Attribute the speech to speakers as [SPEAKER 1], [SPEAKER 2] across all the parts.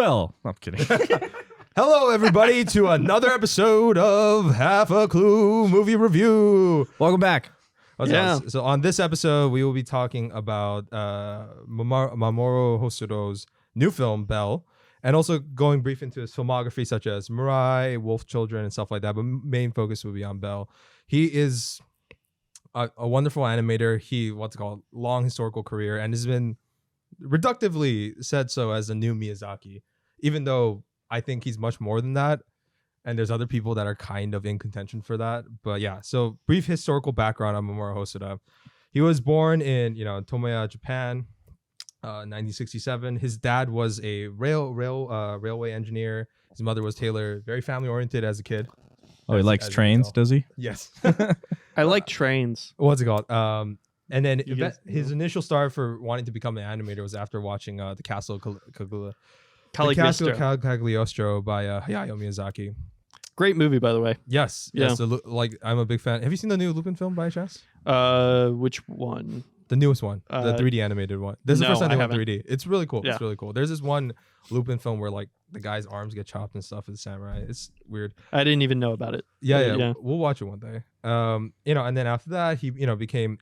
[SPEAKER 1] Belle. I'm kidding.
[SPEAKER 2] Hello, everybody, to another episode of Half a Clue Movie Review.
[SPEAKER 1] Welcome back.
[SPEAKER 2] So on this episode, we will be talking about Mamoru Hosoda's new film, Belle, and also going brief into his filmography, such as Mirai, Wolf Children, and stuff like that. But main focus will be on Belle. He is a wonderful animator. Long historical career, and has been reductively said so as the new Miyazaki, even though I think he's much more than that. And there's other people that are kind of in contention for that. But yeah, so brief historical background on Mamoru Hosoda. He was born in, Tomoya, Japan, 1967. His dad was a railway engineer. His mother was tailor. Very family oriented as a kid.
[SPEAKER 1] Oh, he likes trains, does he?
[SPEAKER 2] Yes.
[SPEAKER 3] I like trains.
[SPEAKER 2] What's it called? And then his initial start for wanting to become an animator was after watching The Castle Cagliostro by Hayao Miyazaki.
[SPEAKER 3] Great movie, by the way.
[SPEAKER 2] Yes.
[SPEAKER 3] Yeah.
[SPEAKER 2] Yes. So, I'm a big fan. Have you seen the new Lupin film by chance?
[SPEAKER 3] Which one?
[SPEAKER 2] The newest one, the 3D animated one. This is the first time they went 3D. It's really cool.
[SPEAKER 3] Yeah.
[SPEAKER 2] It's really cool. There's this one Lupin film where the guy's arms get chopped and stuff with the samurai. It's weird.
[SPEAKER 3] I didn't even know about it.
[SPEAKER 2] Yeah. We'll watch it one day. And then after that, he became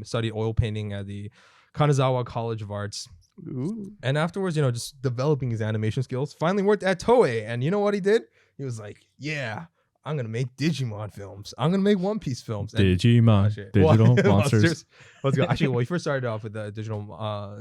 [SPEAKER 2] studied oil painting at the Kanazawa College of Arts.
[SPEAKER 3] Ooh.
[SPEAKER 2] And afterwards, just developing his animation skills. Finally worked at Toei, and you know what he did? He was like, "Yeah, I'm gonna make Digimon films. I'm gonna make One Piece films." And
[SPEAKER 1] Digital monsters.
[SPEAKER 2] Let's go. Actually, he first started off with the digital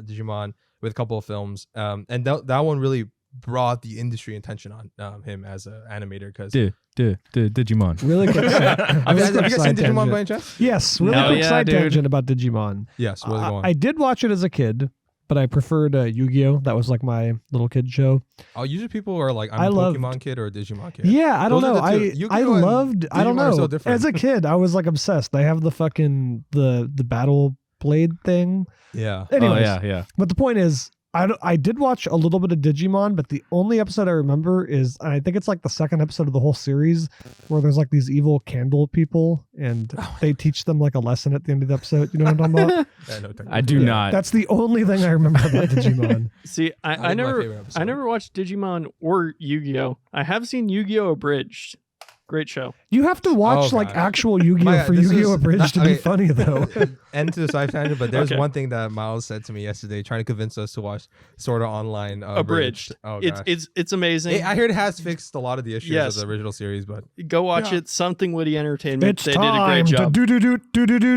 [SPEAKER 2] Digimon with a couple of films, and that one really brought the industry attention on him as an animator because
[SPEAKER 1] Digimon.
[SPEAKER 4] Really quick.
[SPEAKER 2] have you guys seen Digimon by any chance?
[SPEAKER 4] Yes, really quick side tangent about Digimon.
[SPEAKER 2] Yes, really
[SPEAKER 4] I did watch it as a kid, but I preferred Yu-Gi-Oh. That was my little kid show.
[SPEAKER 2] Oh, usually people are like, I'm a Pokemon kid or a Digimon kid.
[SPEAKER 4] Yeah, I don't know.
[SPEAKER 2] I
[SPEAKER 4] loved. I don't know.
[SPEAKER 2] So
[SPEAKER 4] as a kid, I was obsessed. I have the fucking the battle blade thing.
[SPEAKER 2] Yeah.
[SPEAKER 4] Anyways,
[SPEAKER 1] yeah.
[SPEAKER 4] But the point is, I did watch a little bit of Digimon, but the only episode I remember is, I think it's the second episode of the whole series, where there's these evil candle people, and they teach them a lesson at the end of the episode. You know what I'm talking about?
[SPEAKER 2] Yeah, no,
[SPEAKER 1] I do not.
[SPEAKER 4] That's the only thing I remember about Digimon.
[SPEAKER 3] See, I never watched Digimon or Yu-Gi-Oh. I have seen Yu-Gi-Oh abridged. Great show.
[SPEAKER 4] You have to watch actual Yu-Gi-Oh for Yu-Gi-Oh abridged to be funny though.
[SPEAKER 2] End to the side tangent, but there's one thing that Miles said to me yesterday, trying to convince us to watch Sword Art Online abridged. Oh,
[SPEAKER 3] it's amazing.
[SPEAKER 2] I heard it has fixed a lot of the issues of the original series, but
[SPEAKER 3] go watch it. Something Witty Entertainment.
[SPEAKER 4] It's
[SPEAKER 3] they did a great job.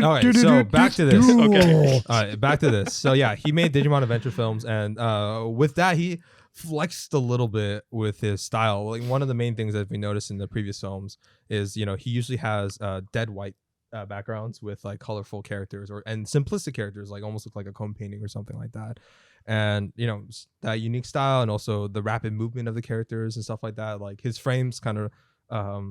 [SPEAKER 4] All
[SPEAKER 2] right, so back to this.
[SPEAKER 3] Okay.
[SPEAKER 2] All right, back to this. So yeah, he made Digimon Adventure films, and with that he flexed a little bit with his style. One of the main things that we noticed in the previous films is he usually has dead white backgrounds with colorful characters and simplistic characters, almost look like a cone painting or something like that. And that unique style, and also the rapid movement of the characters and stuff like that. His frames kind of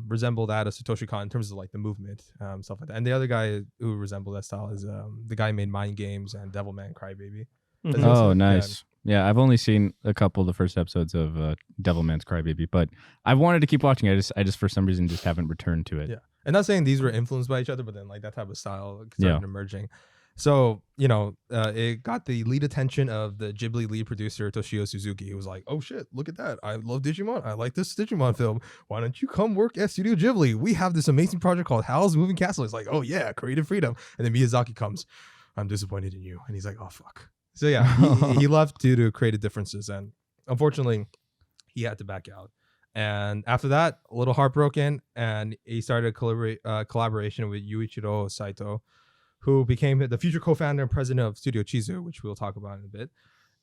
[SPEAKER 2] resemble that of Satoshi Kon in terms of the movement, stuff like that. And the other guy who resembled that style is the guy who made Mind Games and Devilman Crybaby.
[SPEAKER 3] Mm-hmm.
[SPEAKER 1] Oh, nice. Yeah, I've only seen a couple of the first episodes of Devilman's Crybaby, but I've wanted to keep watching. I just for some reason just haven't returned to it.
[SPEAKER 2] Yeah, and not saying these were influenced by each other, but then that type of style started emerging. So it got the lead attention of the Ghibli lead producer Toshio Suzuki. He was like, "Oh shit, look at that! I love Digimon. I like this Digimon film. Why don't you come work at Studio Ghibli? We have this amazing project called Howl's Moving Castle." It's like, "Oh yeah, creative freedom." And then Miyazaki comes, "I'm disappointed in you," and he's like, "Oh fuck." So yeah, he left due to creative differences, and unfortunately, he had to back out. And after that, a little heartbroken, and he started a collaboration with Yuichiro Saito, who became the future co-founder and president of Studio Chizu, which we'll talk about in a bit.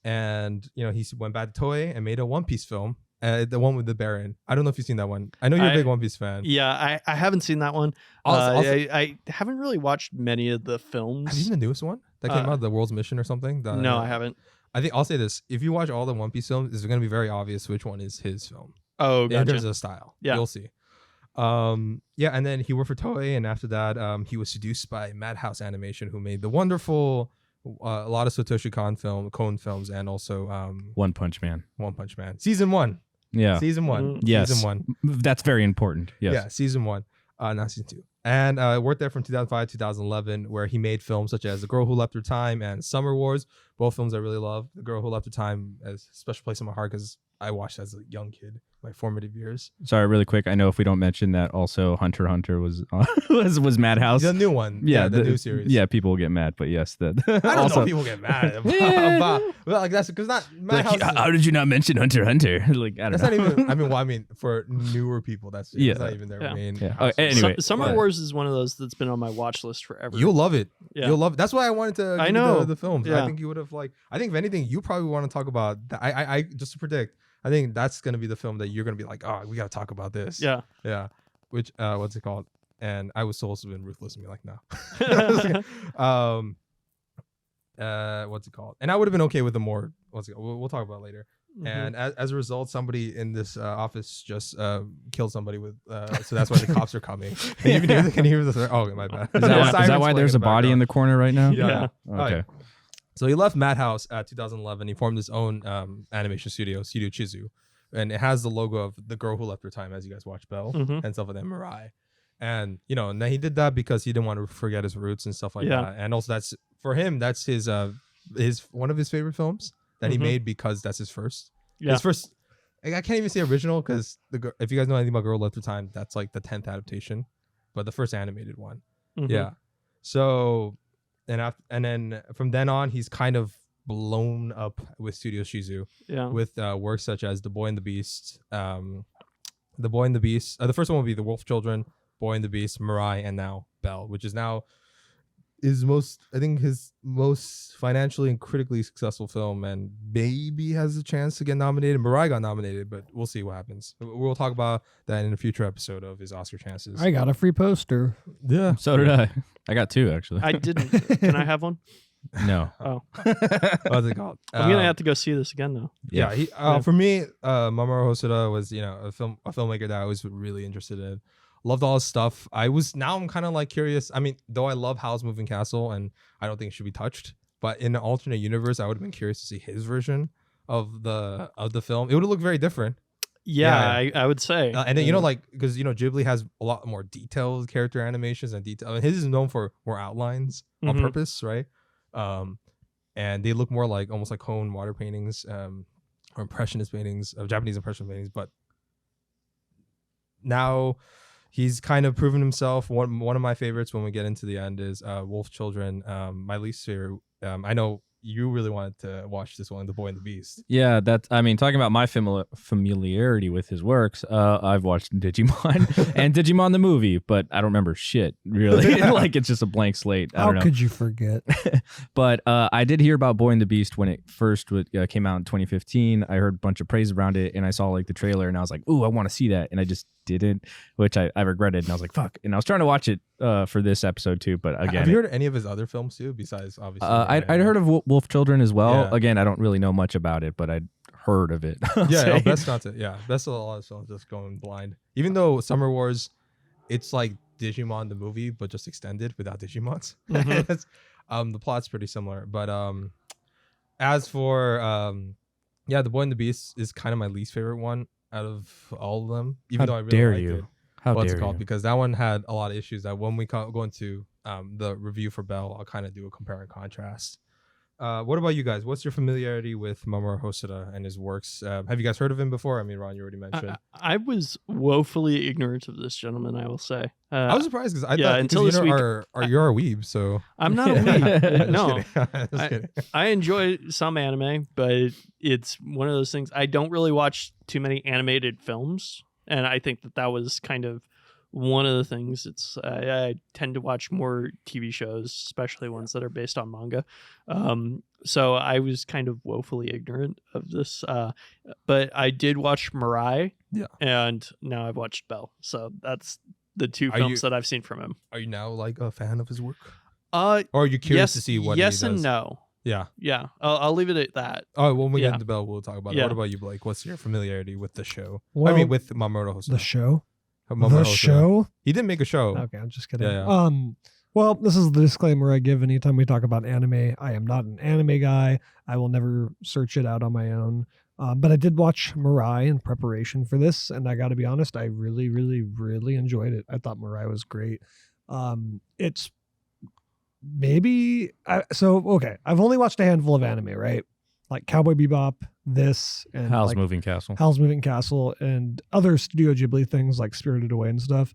[SPEAKER 2] And he went back to Toei and made a One Piece film, the one with the Baron. I don't know if you've seen that one. I know you're a big One Piece fan.
[SPEAKER 3] Yeah, I haven't seen that one. I haven't really watched many of the films.
[SPEAKER 2] Have you seen the newest one that came out, The World's Mission or something?
[SPEAKER 3] No, I haven't.
[SPEAKER 2] I think I'll say this: if you watch all the One Piece films, it's going to be very obvious which one is his film.
[SPEAKER 3] Oh, gotcha.
[SPEAKER 2] In terms of style, you'll see. And then he worked for Toei, and after that, he was seduced by Madhouse Animation, who made the wonderful, a lot of Satoshi Kon films, and also
[SPEAKER 1] One Punch Man.
[SPEAKER 2] Season 1.
[SPEAKER 1] Yeah.
[SPEAKER 2] Season 1.
[SPEAKER 1] Yes.
[SPEAKER 2] Season 1.
[SPEAKER 1] That's very important. Yes.
[SPEAKER 2] Yeah. Season 1. Not season 2. And worked there from 2005 to 2011, where he made films such as The Girl Who Left Her Time and Summer Wars, Both films I really love. The Girl Who Left Her Time has a special place in my heart because I watched as a young kid, my formative years.
[SPEAKER 1] Sorry, really quick. I know if we don't mention that, also Hunter x Hunter was was Madhouse.
[SPEAKER 2] The new one. Yeah, the new series.
[SPEAKER 1] Yeah, people will get mad, but yes, that.
[SPEAKER 2] I don't
[SPEAKER 1] also,
[SPEAKER 2] know if people get mad about well, like that's because not Madhouse.
[SPEAKER 1] Like, how did you not mention Hunter x Hunter? Like, I don't know.
[SPEAKER 2] Not even. I mean, for newer people, that's not even their main.
[SPEAKER 1] Yeah. Oh, anyway,
[SPEAKER 3] Summer Wars is one of those that's been on my watch list forever.
[SPEAKER 2] You'll love it.
[SPEAKER 3] Yeah.
[SPEAKER 2] You'll love it. That's why I wanted to.
[SPEAKER 3] I know
[SPEAKER 2] the films.
[SPEAKER 3] Yeah.
[SPEAKER 2] I think you would have I think if anything, you probably want to talk about. I just to predict. I think that's gonna be the film that you're gonna be like, oh, we gotta talk about this.
[SPEAKER 3] Yeah.
[SPEAKER 2] Yeah. Which what's it called? And I was supposed to have been ruthless and be like, no. What's it called? And I would have been okay with the more. We'll talk about it later. Mm-hmm. And as a result, somebody in this office just killed somebody with. So that's why the cops are coming. Can you hear this? Oh, my bad.
[SPEAKER 1] Is that why there's a body in the corner right now?
[SPEAKER 2] Yeah.
[SPEAKER 1] Okay.
[SPEAKER 2] So he left Madhouse at 2011. He formed his own animation studio, Studio Chizu, and it has the logo of The Girl Who Left Her Time, as you guys watch Belle and stuff like that, Mirai. And and then he did that because he didn't want to forget his roots and stuff like that. And also that's for him, that's his one of his favorite films that he made because that's his first. Yeah. His first. I can't even say original because if you guys know anything about Girl Who Left Her Time, that's like the 10th adaptation, but the first animated one. Yeah. So. And then from then on, he's kind of blown up with Studio Shizu. Yeah. With works such as The Boy and the Beast, The first one would be The Wolf Children, Boy and the Beast, Mirai, and now Belle, which is now his most financially and critically successful film, and maybe has a chance to get nominated. Mirai got nominated, but we'll see what happens. We'll talk about that in a future episode of his Oscar chances.
[SPEAKER 4] I got a free poster.
[SPEAKER 2] Yeah,
[SPEAKER 1] so did I. I got 2 actually.
[SPEAKER 3] I didn't. Can I have one?
[SPEAKER 1] No.
[SPEAKER 3] Oh.
[SPEAKER 2] What's it called?
[SPEAKER 3] I'm gonna have to go see this again though.
[SPEAKER 2] Yeah. For me, Mamoru Hosoda was a filmmaker that I was really interested in. Loved all his stuff. I'm kind of like curious. I mean, though I love Howl's Moving Castle and I don't think it should be touched, but in an alternate universe, I would have been curious to see his version of the film. It would have looked very different.
[SPEAKER 3] Yeah. I would say.
[SPEAKER 2] And then because Ghibli has a lot more detailed character animations and detail. I mean, his is known for more outlines on purpose, right? And they look more like almost like cone water paintings, or impressionist paintings of Japanese impressionist paintings. But now he's kind of proven himself. One of my favorites when we get into the end is Wolf Children. My least favorite. I know you really wanted to watch this one, The Boy and the Beast.
[SPEAKER 1] Yeah, talking about my familiarity with his works, I've watched Digimon and Digimon the movie, but I don't remember shit, really. Like, it's just a blank slate. I don't know.
[SPEAKER 4] How could you forget?
[SPEAKER 1] But I did hear about Boy and the Beast when it first came out in 2015. I heard a bunch of praise around it, and I saw like the trailer, and I was like, ooh, I want to see that. And I just didn't, which I regretted. And I was like, fuck. And I was trying to watch it for this episode too, but again,
[SPEAKER 2] have you heard any of his other films too, besides obviously?
[SPEAKER 1] I'd heard of Wolf Children as well.
[SPEAKER 2] Yeah.
[SPEAKER 1] Again, I don't really know much about it, but I'd heard of it.
[SPEAKER 2] Best not to. Yeah, best of a lot of films just going blind. Even though Summer Wars, it's like Digimon the movie, but just extended without Digimons. The plot's pretty similar, but as for The Boy and the Beast is kind of my least favorite one out of all of them, even though I really liked it. What's it called? Because that one had a lot of issues that when we go into the review for Belle, I'll kind of do a compare and contrast. What about you guys? What's your familiarity with Mamoru Hosoda and his works? Have you guys heard of him before? I mean, Ron, you already mentioned.
[SPEAKER 3] I was woefully ignorant of this gentleman, I will say.
[SPEAKER 2] I was surprised because I thought
[SPEAKER 3] until this week,
[SPEAKER 2] you're a weeb, so
[SPEAKER 3] I'm not a weeb. No,
[SPEAKER 2] just kidding.
[SPEAKER 3] I enjoy some anime, but it's one of those things. I don't really watch too many animated films, and I think that was kind of one of the things. It's I tend to watch more TV shows, especially ones that are based on manga. So I was kind of woefully ignorant of this. But I did watch Mirai, and now I've watched Belle. So that's the 2 films that I've seen from him.
[SPEAKER 2] Are you now like a fan of his work? Or are you curious to see what he does?
[SPEAKER 3] Yes and no.
[SPEAKER 2] Yeah.
[SPEAKER 3] Yeah. I'll leave it at that.
[SPEAKER 2] Oh, when we get into Belle, we'll talk about it. What about you, Blake? What's your familiarity with the show? Well, I mean, with Mamoru Hosoda.
[SPEAKER 4] The show?
[SPEAKER 2] Mamoru Hosoda.
[SPEAKER 4] Show?
[SPEAKER 2] He didn't make a show.
[SPEAKER 4] Okay, I'm just kidding.
[SPEAKER 2] Yeah.
[SPEAKER 4] Well, this is the disclaimer I give anytime we talk about anime. I am not an anime guy. I will never search it out on my own. But I did watch Mirai in preparation for this, and I got to be honest, I really, really, really enjoyed it. I thought Mirai was great. It's maybe okay. I've only watched a handful of anime, right? Like Cowboy Bebop, this, and
[SPEAKER 1] Howl's
[SPEAKER 4] like
[SPEAKER 1] Moving Castle.
[SPEAKER 4] Howl's Moving Castle, and other Studio Ghibli things like Spirited Away and stuff.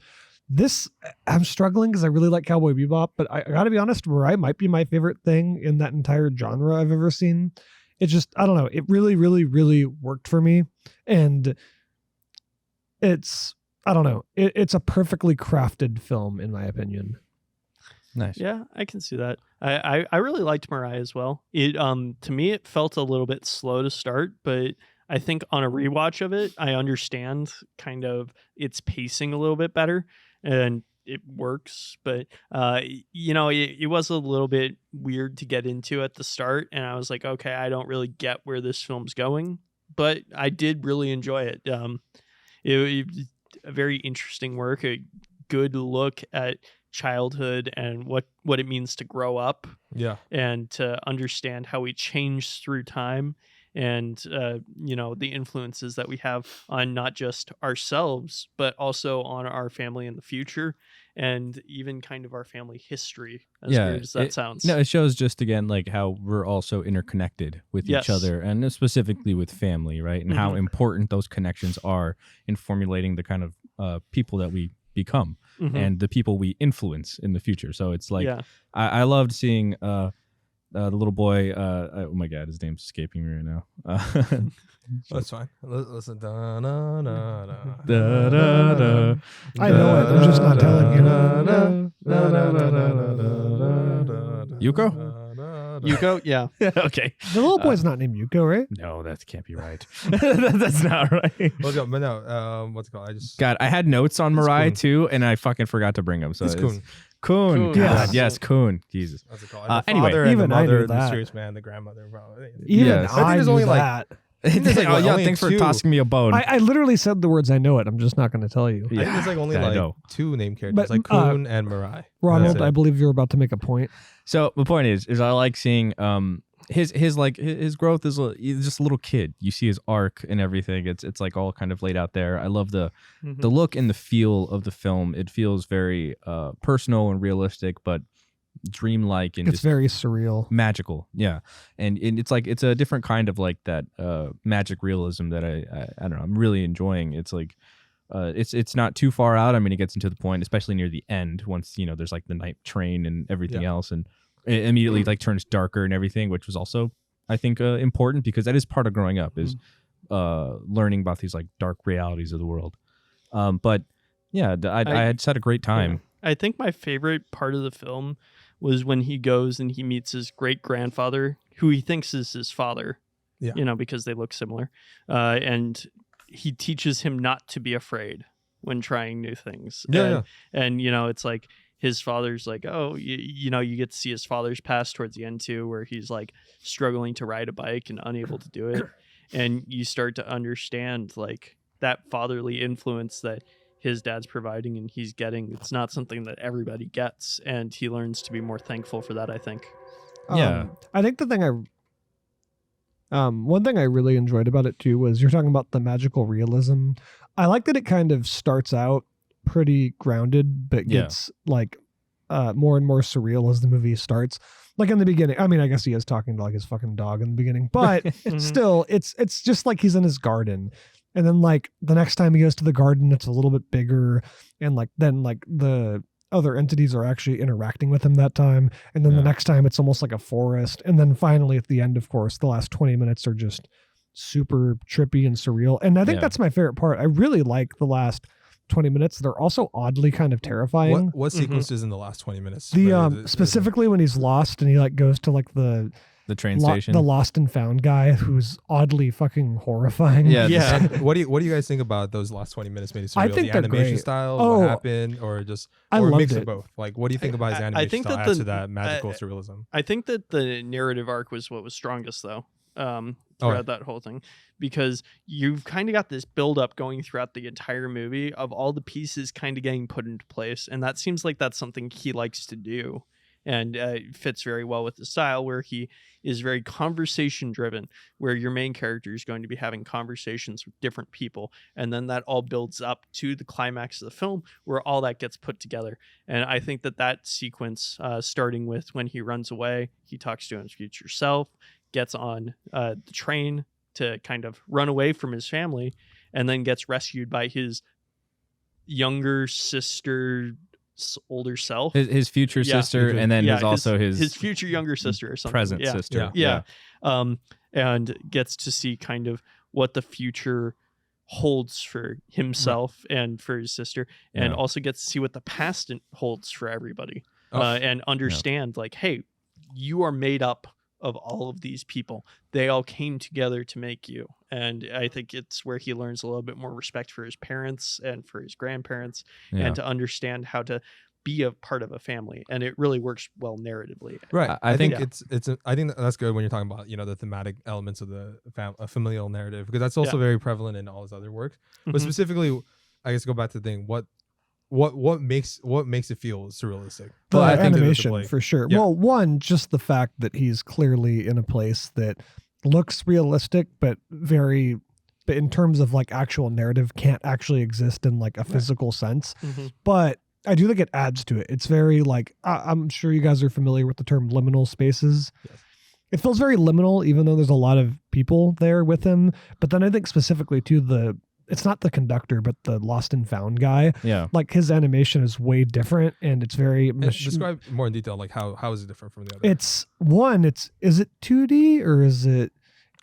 [SPEAKER 4] This, I'm struggling because I really like Cowboy Bebop, but I gotta be honest, Mirai might be my favorite thing in that entire genre I've ever seen. It just, I don't know, it really, really, really worked for me. And it's, I don't know, it's a perfectly crafted film, in my opinion.
[SPEAKER 1] Nice.
[SPEAKER 3] Yeah, I can see that. I really liked Mirai as well. It to me it felt a little bit slow to start, but I think on a rewatch of it, I understand kind of its pacing a little bit better, and it works. But it was a little bit weird to get into at the start, and I was like, okay, I don't really get where this film's going, but I did really enjoy it. It a very interesting work, a good look at childhood and what it means to grow up, and to understand how we change through time, and the influences that we have on not just ourselves but also on our family in the future, and even kind of our family history, as weird as that sounds.
[SPEAKER 1] No, it shows just again like how we're also interconnected with each other, and specifically with family, right? And how important those connections are in formulating the kind of people that we become and the people we influence in the future. So it's like I loved seeing the little boy. Oh my god, his name's escaping me right now.
[SPEAKER 2] That's fine. Listen.
[SPEAKER 4] I know it. I'm just not telling you.
[SPEAKER 1] Yuko?
[SPEAKER 3] Yeah.
[SPEAKER 1] Okay.
[SPEAKER 4] The little boy's not named Yuko, right?
[SPEAKER 1] No, that can't be right. That's not right.
[SPEAKER 2] What's it called?
[SPEAKER 1] I had notes on Mirai too, and I fucking forgot to bring them. So
[SPEAKER 2] it's Kun.
[SPEAKER 1] Kun.
[SPEAKER 4] Yes.
[SPEAKER 1] Yes, Kun. Jesus.
[SPEAKER 2] What's it called?
[SPEAKER 1] Anyway,
[SPEAKER 2] father and
[SPEAKER 4] even
[SPEAKER 2] the
[SPEAKER 4] I
[SPEAKER 2] mother,
[SPEAKER 4] knew
[SPEAKER 2] the
[SPEAKER 4] that.
[SPEAKER 2] mysterious man, the grandmother, probably.
[SPEAKER 4] Even
[SPEAKER 1] Yes.
[SPEAKER 2] I think
[SPEAKER 4] I
[SPEAKER 2] there's
[SPEAKER 4] knew
[SPEAKER 2] only, like,
[SPEAKER 4] that.
[SPEAKER 2] there's, like, only
[SPEAKER 1] thanks for
[SPEAKER 2] two.
[SPEAKER 1] tossing me a bone.
[SPEAKER 4] I literally said the words I know it. I'm just not going to tell you.
[SPEAKER 2] I think there's like only
[SPEAKER 1] I
[SPEAKER 2] like
[SPEAKER 1] know.
[SPEAKER 2] two named characters,
[SPEAKER 4] But,
[SPEAKER 2] like Kun and Mirai.
[SPEAKER 4] Ronald,
[SPEAKER 2] That's it.
[SPEAKER 4] I believe you're about to make a point.
[SPEAKER 1] So the point is I like seeing his growth is he's just a little kid. You see his arc and everything. It's like all kind of laid out there. I love the look and the feel of the film. It feels very personal and realistic, but dreamlike and
[SPEAKER 4] It's
[SPEAKER 1] just
[SPEAKER 4] very surreal.
[SPEAKER 1] magical. Yeah, and it's like it's a different kind of like that magic realism that I don't know. I'm really enjoying. It's like it's not too far out. I mean, it gets into the point, especially near the end, once there's like the night train and everything else, and it immediately like turns darker and everything, which was also I think important because that is part of growing up is learning about these like dark realities of the world. But yeah, I had had a great time.
[SPEAKER 3] I think my favorite part of the film was when he goes and he meets his great grandfather, who he thinks is his father. Because they look similar, and he teaches him not to be afraid when trying new things. And it's like his father's like, oh, you get to see his father's past towards the end too, where he's like struggling to ride a bike and unable to do it. And you start to understand like that fatherly influence that his dad's providing and he's getting. It's not something that everybody gets, and he learns to be more thankful for that, I think.
[SPEAKER 4] I think the thing one thing I really enjoyed about it too was you're talking about the magical realism. I like that it kind of starts out pretty grounded, but gets like more and more surreal as the movie starts. Like in the beginning, I mean, I guess he is talking to like his fucking dog in the beginning, but still, it's just like he's in his garden. And then like the next time he goes to the garden, it's a little bit bigger, and like then like the other entities are actually interacting with him that time. And then the next time it's almost like a forest. And then finally at the end, of course, the last 20 minutes are just super trippy and surreal. And I think that's my favorite part. I really like the last 20 minutes. They're also oddly kind of terrifying.
[SPEAKER 2] What sequences in the last 20 minutes?
[SPEAKER 4] The specifically when he's lost and he like goes to like the
[SPEAKER 1] train station,
[SPEAKER 4] the lost and found guy who's oddly fucking horrifying.
[SPEAKER 2] And what do you guys think about those last 20 minutes made it surreal?
[SPEAKER 4] I think
[SPEAKER 2] the
[SPEAKER 4] they're
[SPEAKER 2] animation
[SPEAKER 4] great.
[SPEAKER 2] style, what happened, or just
[SPEAKER 4] I
[SPEAKER 2] or a
[SPEAKER 4] loved
[SPEAKER 2] mix
[SPEAKER 4] it.
[SPEAKER 2] of both? Like, what do you think about his animation
[SPEAKER 3] I think
[SPEAKER 2] style
[SPEAKER 3] that
[SPEAKER 2] after that magical surrealism?
[SPEAKER 3] I think that the narrative arc was what was strongest though. Throughout that whole thing, because you've kind of got this build up going throughout the entire movie of all the pieces kind of getting put into place, and that seems like that's something he likes to do. and fits very well with the style where he is very conversation driven, where your main character is going to be having conversations with different people, and then that all builds up to the climax of the film where all that gets put together. And I think that sequence, starting with when he runs away, he talks to his future self, gets on the train to kind of run away from his family, and then gets rescued by his younger sister, older self,
[SPEAKER 1] his future sister, and then his
[SPEAKER 3] future younger sister or something,
[SPEAKER 1] present sister,
[SPEAKER 3] and gets to see kind of what the future holds for himself and for his sister, and also gets to see what the past holds for everybody, and understand like, hey, you are made up of all of these people. They all came together to make you. And I think it's where he learns a little bit more respect for his parents and for his grandparents, and to understand how to be a part of a family. And it really works well narratively.
[SPEAKER 2] Right. I think I think that's good when you're talking about, the thematic elements of the familial narrative, because that's also very prevalent in all his other works. But specifically, I guess go back to the thing, what makes it feel surrealistic?
[SPEAKER 4] The animation, for sure. Yeah. Well, one, just the fact that he's clearly in a place that looks realistic, but in terms of like actual narrative, can't actually exist in like a physical sense. But I do think it adds to it. It's very like, I'm sure you guys are familiar with the term liminal spaces. Yes. It feels very liminal, even though there's a lot of people there with him. But then I think specifically to it's not the conductor, but the lost and found guy. Yeah. Like his animation is way different, and it's very...
[SPEAKER 2] describe more in detail, like how is it different from the other?
[SPEAKER 4] Is it 2D or is it...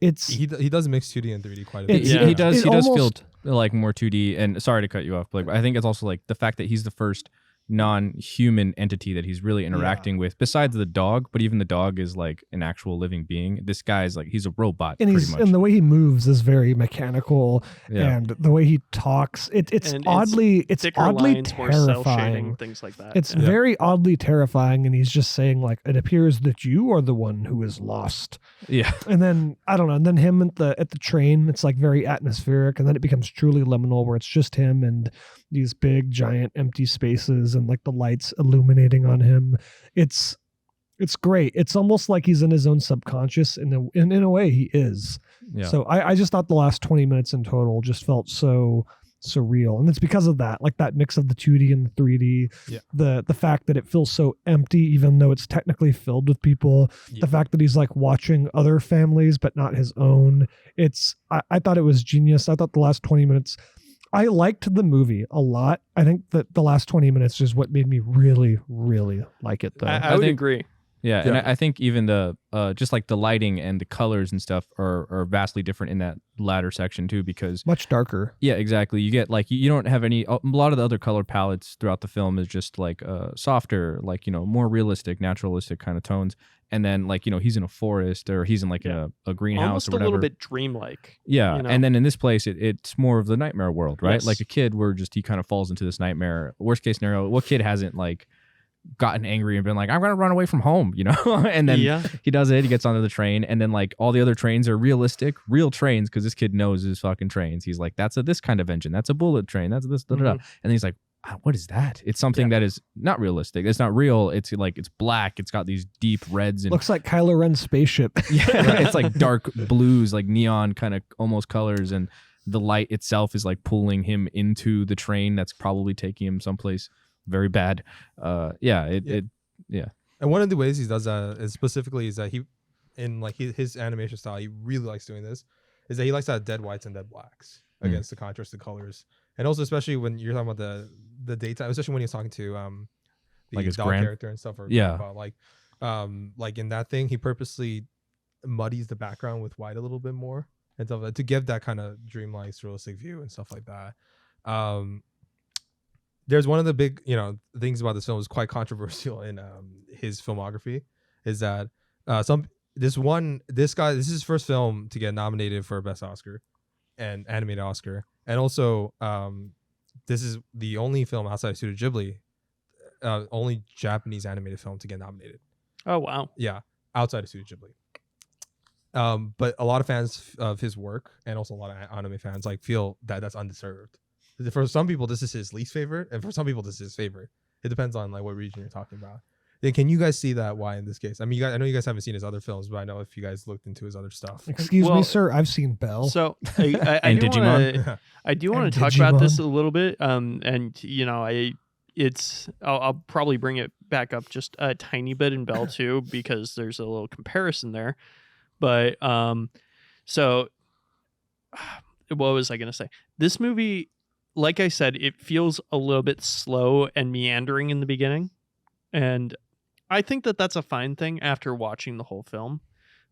[SPEAKER 2] He does mix 2D and 3D quite a bit.
[SPEAKER 1] He does feel like more 2D, and sorry to cut you off, but I think it's also like the fact that he's the first non-human entity that he's really interacting with, besides the dog. But even the dog is like an actual living being. This guy's like, he's a robot, and
[SPEAKER 4] and the way he moves is very mechanical, and the way he talks, it's oddly terrifying.
[SPEAKER 3] Things like that.
[SPEAKER 4] It's very oddly terrifying, and he's just saying like, it appears that you are the one who is lost.
[SPEAKER 1] Yeah.
[SPEAKER 4] And then I don't know, and then him at the train, it's like very atmospheric, and then it becomes truly liminal, where it's just him and these big giant empty spaces and like the lights illuminating on him. It's great. It's almost like he's in his own subconscious, and in a way he is. Yeah. So I just thought the last 20 minutes in total just felt so surreal, and it's because of that, like that mix of the 2D and the 3D. The fact that it feels so empty even though it's technically filled with people. The fact that he's like watching other families but not his own. I thought it was genius. I thought the last 20 minutes, I liked the movie a lot. I think that the last 20 minutes is what made me really, really like it, though.
[SPEAKER 3] I would agree.
[SPEAKER 1] Yeah, and I think even the just like the lighting and the colors and stuff are vastly different in that latter section too, because
[SPEAKER 4] much darker.
[SPEAKER 1] Yeah, exactly. You get like, you don't have a lot of the other color palettes throughout the film is just like softer, like, more realistic, naturalistic kind of tones. And then like, he's in a forest, or he's in like a greenhouse,
[SPEAKER 3] almost
[SPEAKER 1] or whatever.
[SPEAKER 3] A little bit dreamlike.
[SPEAKER 1] Yeah, and then in this place, it's more of the nightmare world, right? Yes. Like a kid where he kind of falls into this nightmare. Worst case scenario, what kid hasn't like gotten angry and been like, I'm gonna run away from home, and then he does it, he gets onto the train, and then like all the other trains are realistic, real trains, because this kid knows his fucking trains. He's like, that's this kind of engine, that's a bullet train, that's this, and then he's like, what is that? It's something that is not realistic. It's not real. It's like, it's black. It's got these deep reds. And
[SPEAKER 4] looks like Kylo Ren's spaceship.
[SPEAKER 1] It's like dark blues, like neon kind of almost colors. And the light itself is like pulling him into the train that's probably taking him someplace very bad. And
[SPEAKER 2] one of the ways he does that is that he, in like his animation style, he really likes doing this, is that he likes to have dead whites and dead blacks against the contrasted colors. And also, especially when you're talking about the daytime, especially when he's talking to the
[SPEAKER 1] like his
[SPEAKER 2] dog character and stuff, or like in that thing, he purposely muddies the background with white a little bit more and stuff, to give that kind of dreamlike, realistic view and stuff like that. There's one of the big things about this film is quite controversial in his filmography, is that this is his first film to get nominated for Best Oscar and Animated Oscar. And also, this is the only film outside of Studio Ghibli, only Japanese animated film to get nominated.
[SPEAKER 3] Oh, wow.
[SPEAKER 2] Yeah, outside of Studio Ghibli. But a lot of fans of his work, and also a lot of anime fans, like feel that that's undeserved. For some people, this is his least favorite, and for some people, this is his favorite. It depends on like what region you're talking about. Then can you guys see that why in this case? I mean, I know you guys haven't seen his other films, but I know if you guys looked into his other stuff.
[SPEAKER 4] Excuse me, sir. I've seen Belle.
[SPEAKER 3] So I
[SPEAKER 1] And
[SPEAKER 3] do
[SPEAKER 1] Digimon.
[SPEAKER 3] I do want
[SPEAKER 4] And
[SPEAKER 3] to talk about this
[SPEAKER 4] Digimon.
[SPEAKER 3] a little bit. And I'll probably bring it back up just a tiny bit in Belle too, because there's a little comparison there. But so what was I gonna say? This movie, like I said, it feels a little bit slow and meandering in the beginning, and I think that that's a fine thing after watching the whole film.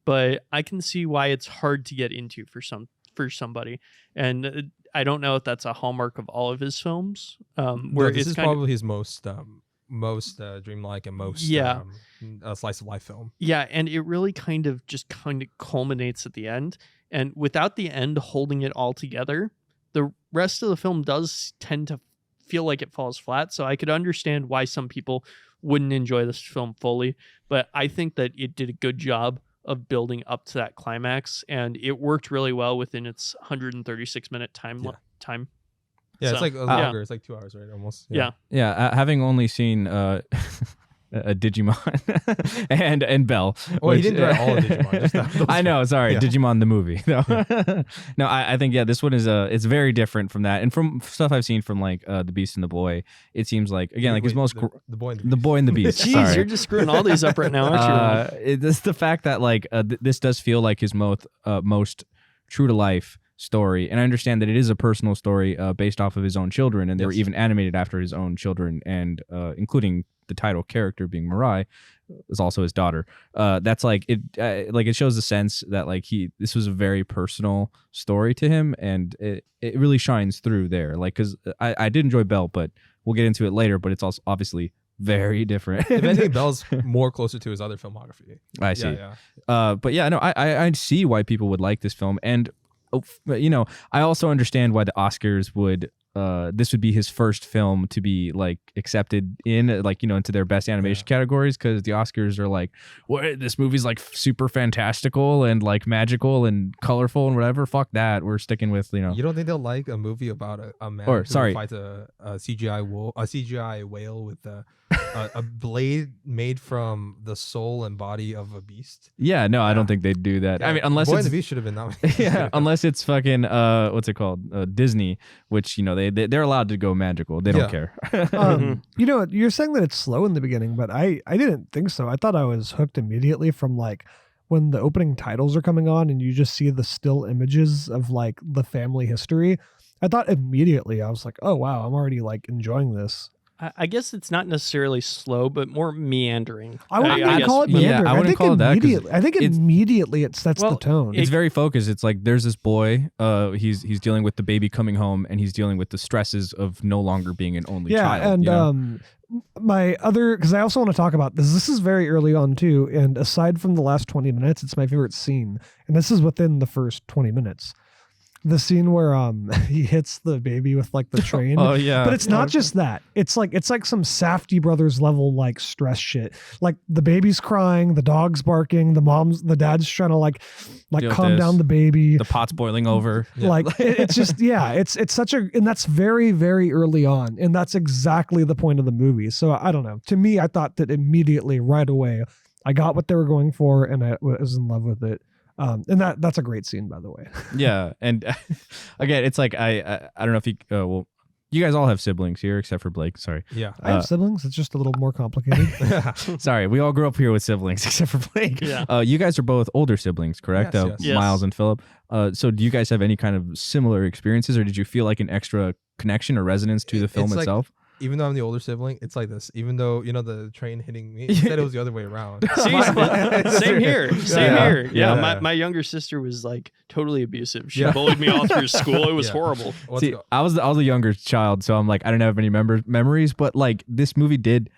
[SPEAKER 3] But I can see why it's hard to get into for somebody, and I don't know if that's a hallmark of all of his films. Where
[SPEAKER 2] this
[SPEAKER 3] it's
[SPEAKER 2] is
[SPEAKER 3] kind
[SPEAKER 2] probably his most dreamlike and most slice of life film.
[SPEAKER 3] Yeah, and it really kind of culminates at the end. And without the end holding it all together, the rest of the film does tend to feel like it falls flat. So I could understand why some people wouldn't enjoy this film fully. But I think that it did a good job of building up to that climax. And it worked really well within its 136-minute time.
[SPEAKER 2] Yeah,
[SPEAKER 3] So,
[SPEAKER 2] it's like longer. It's like 2 hours, right? Almost.
[SPEAKER 3] Yeah.
[SPEAKER 1] Having only seen a Digimon and Belle.
[SPEAKER 2] Oh, he didn't direct all of Digimon. Just those
[SPEAKER 1] I know, sorry,
[SPEAKER 2] Yeah.
[SPEAKER 1] Digimon the movie. No, no, I think this one is it's very different from that, and from stuff I've seen from like the Beast and the Boy. It seems like his
[SPEAKER 2] Wait,
[SPEAKER 1] most
[SPEAKER 2] the boy and the
[SPEAKER 1] the Boy and the Beast.
[SPEAKER 3] Jeez,
[SPEAKER 1] sorry.
[SPEAKER 3] you're just screwing all these up right now, aren't you?
[SPEAKER 1] It's the fact that like this does feel like his most true to life story, and I understand that it is a personal story based off of his own children, and they were
[SPEAKER 2] Yes.
[SPEAKER 1] even animated after his own children, and including the title character being Mirai is also his daughter. That's like it shows the sense that like this was a very personal story to him, and it really shines through there. Like, because I did enjoy Belle, but we'll get into it later. But it's also obviously very different.
[SPEAKER 2] If anything, Belle's more closer to his other filmography.
[SPEAKER 1] I see.
[SPEAKER 2] Yeah.
[SPEAKER 1] But yeah, no, I see why people would like this film, and I also understand why the Oscars would. This would be his first film to be like accepted in like into their best animation categories, because the Oscars are like, what, this movie's like super fantastical and like magical and colorful and whatever. Fuck that. We're sticking with
[SPEAKER 2] You don't think they'll like a movie about a man who fights a CGI whale with a blade made from the soul and body of a beast?
[SPEAKER 1] Yeah, no, I don't think they'd do that.
[SPEAKER 2] Yeah.
[SPEAKER 1] I mean, unless
[SPEAKER 2] Boy and
[SPEAKER 1] it's
[SPEAKER 2] the Beast should have been nominated.
[SPEAKER 1] yeah, unless it's fucking what's it called, Disney, which they're allowed to go magical. They don't care.
[SPEAKER 4] You're saying that it's slow in the beginning, but I didn't think so. I thought I was hooked immediately from like when the opening titles are coming on and you just see the still images of like the family history. I thought immediately, I was like, oh wow, I'm already like enjoying this.
[SPEAKER 3] I guess it's not necessarily slow, but more meandering.
[SPEAKER 4] I wouldn't
[SPEAKER 3] I
[SPEAKER 4] even
[SPEAKER 3] guess,
[SPEAKER 4] call it
[SPEAKER 3] but-
[SPEAKER 4] meandering.
[SPEAKER 1] I wouldn't
[SPEAKER 4] think
[SPEAKER 1] call it that, 'cause
[SPEAKER 4] immediately. I think immediately it sets the
[SPEAKER 3] Well,
[SPEAKER 4] tone.
[SPEAKER 1] It's very focused. It's like there's this boy. He's dealing with the baby coming home, and he's dealing with the stresses of no longer being an only child.
[SPEAKER 4] And my other, because I also want to talk about this. This is very early on too, and aside from the last 20 minutes, it's my favorite scene, and this is within the first 20 minutes. The scene where he hits the baby with like the train.
[SPEAKER 1] Oh yeah,
[SPEAKER 4] But it's not just that. It's like some Safdie brothers level like stress shit. Like the baby's crying, the dog's barking, the dad's trying to like
[SPEAKER 1] Deal with
[SPEAKER 4] calm
[SPEAKER 1] this.
[SPEAKER 4] down the baby.
[SPEAKER 1] the pot's boiling over.
[SPEAKER 4] Like it's just it's such a, and that's very very early on, and that's exactly the point of the movie. So I don't know. To me, I thought that immediately right away I got what they were going for, and I was in love with it. And that's a great scene, by the way.
[SPEAKER 1] Yeah, and again, it's like I don't know if you guys all have siblings here except for Blake. Sorry.
[SPEAKER 2] Yeah.
[SPEAKER 4] I have siblings. It's just a little more complicated.
[SPEAKER 1] Sorry, we all grew up here with siblings except for Blake.
[SPEAKER 3] Yeah.
[SPEAKER 1] You guys are both older siblings, correct?
[SPEAKER 2] Yes, yes.
[SPEAKER 3] Yes.
[SPEAKER 1] Miles and Philip. So do you guys have any kind of similar experiences, or did you feel like an extra connection or resonance to the film
[SPEAKER 2] It's like-
[SPEAKER 1] itself?
[SPEAKER 2] Even though I'm the older sibling, it's like this. Even though the train hitting me, instead it was the other way around.
[SPEAKER 3] Same here. Same
[SPEAKER 2] Yeah.
[SPEAKER 3] here. Yeah,
[SPEAKER 2] Yeah.
[SPEAKER 3] my younger sister was like totally abusive. She
[SPEAKER 2] Yeah.
[SPEAKER 3] bullied me all through school. It was
[SPEAKER 2] Yeah.
[SPEAKER 3] horrible.
[SPEAKER 2] Let's
[SPEAKER 1] See,
[SPEAKER 2] go.
[SPEAKER 1] I was a younger child, so I'm like I don't have any memories, but like this movie did,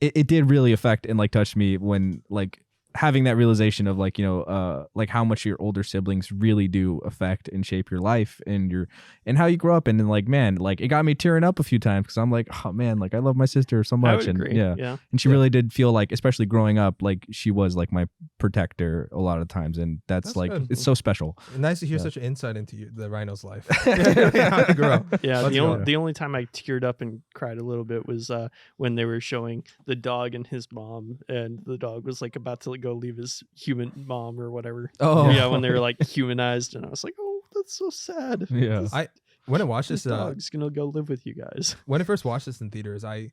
[SPEAKER 1] it did really affect and like touch me when like having that realization of like, like how much your older siblings really do affect and shape your life and how you grow up. And then like, man, like it got me tearing up a few times because I'm like, oh man, like I love my sister so much.
[SPEAKER 3] I would agree. Yeah.
[SPEAKER 1] And she really did feel like, especially growing up, like she was like my protector a lot of times. And that's like,
[SPEAKER 2] good.
[SPEAKER 1] it's so special.
[SPEAKER 2] Nice to hear such an insight into the rhino's life. How to grow.
[SPEAKER 3] Yeah, the only time I teared up and cried a little bit was when they were showing the dog and his mom, and the dog was like about to like, go leave his human mom or whatever.
[SPEAKER 1] Oh
[SPEAKER 3] yeah, when they were like humanized, and I was like, oh, that's so sad.
[SPEAKER 1] Yeah.
[SPEAKER 2] When I watched
[SPEAKER 3] This
[SPEAKER 2] this,
[SPEAKER 3] dog's gonna go live with you guys.
[SPEAKER 2] when I first watched this in theaters, I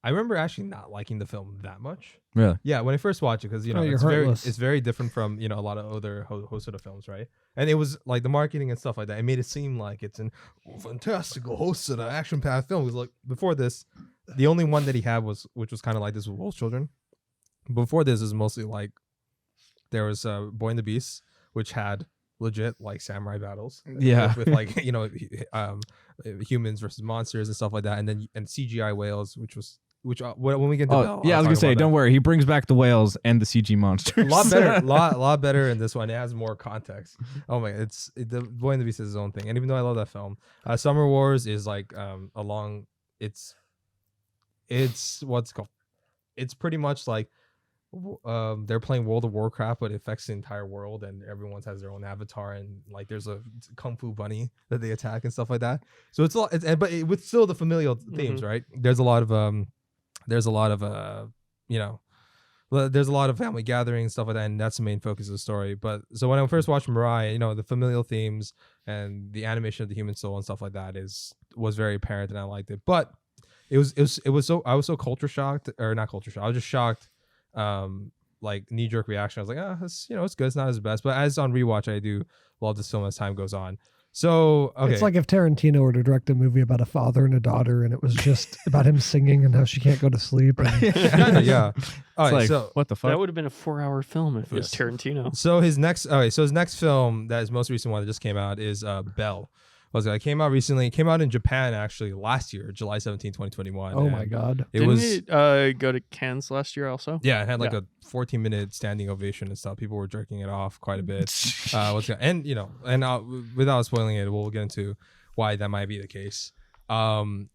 [SPEAKER 2] remember actually not liking the film that much.
[SPEAKER 1] Really?
[SPEAKER 2] Yeah, when I first watched it, because it's very different from a lot of other Hosoda films, right? And it was like the marketing and stuff like that. It made it seem like it's an fantastical Hosoda action-packed film. It was like before this, the only one that he had which was kind of like this with Wolf Children. Before this is mostly like there was Boy and the Beast, which had legit like samurai battles.
[SPEAKER 1] Yeah.
[SPEAKER 2] with like humans versus monsters and stuff like that, and CGI whales, which when we get to Belle,
[SPEAKER 1] yeah, I was gonna say, don't worry, he brings back the whales and the CG monsters.
[SPEAKER 2] a lot better, lot better in this one. It has more context. Oh my, the Boy and the Beast is his own thing, and even though I love that film, Summer Wars is like it's what's called. It's pretty much like they're playing World of Warcraft, but it affects the entire world, and everyone has their own avatar, and like there's a kung fu bunny that they attack and stuff like that. So it's a lot, with still the familial themes, right? There's a lot of there's a lot of family gatherings, stuff like that, and that's the main focus of the story. But so when I first watched Mirai, the familial themes and the animation of the human soul and stuff like that was very apparent, and I liked it. But it was so, I was so culture shocked, or not culture shocked, I was just shocked, like knee-jerk reaction. I was like, it's it's good, it's not his best, but as on rewatch, I do love this film as time goes on. So okay,
[SPEAKER 4] it's like if Tarantino were to direct a movie about a father and a daughter, and it was just about him singing and how she can't go to sleep.
[SPEAKER 2] Yeah. All right,
[SPEAKER 1] like,
[SPEAKER 2] so
[SPEAKER 1] what the fuck?
[SPEAKER 3] That would have been a 4-hour film if it was Tarantino.
[SPEAKER 2] So his next film, that his most recent one that just came out, is Belle. It came out recently. It came out in Japan actually last year, July 17, 2021.
[SPEAKER 4] Oh my god!
[SPEAKER 3] Didn't it go to Cannes last year also?
[SPEAKER 2] Yeah, it had like a 14-minute standing ovation and stuff. People were jerking it off quite a bit. Without spoiling it, we'll get into why that might be the case. I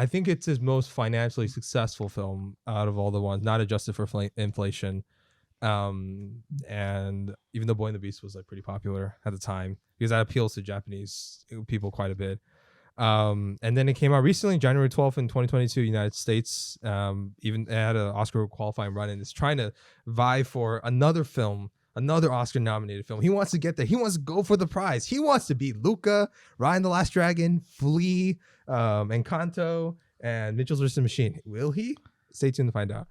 [SPEAKER 2] think it's his most financially successful film out of all the ones, not adjusted for inflation. And even though Boy and the Beast was like pretty popular at the time, because that appeals to Japanese people quite a bit. And then it came out recently, January 12th in 2022, United States. Even it had an Oscar qualifying run, and it's trying to vie for another Oscar nominated film. He wants to get there. He wants to go for the prize. He wants to beat Luca, Ryan the Last Dragon, Flea, Encanto, and Mitchell's vs. Machine. Will he? Stay tuned to find out.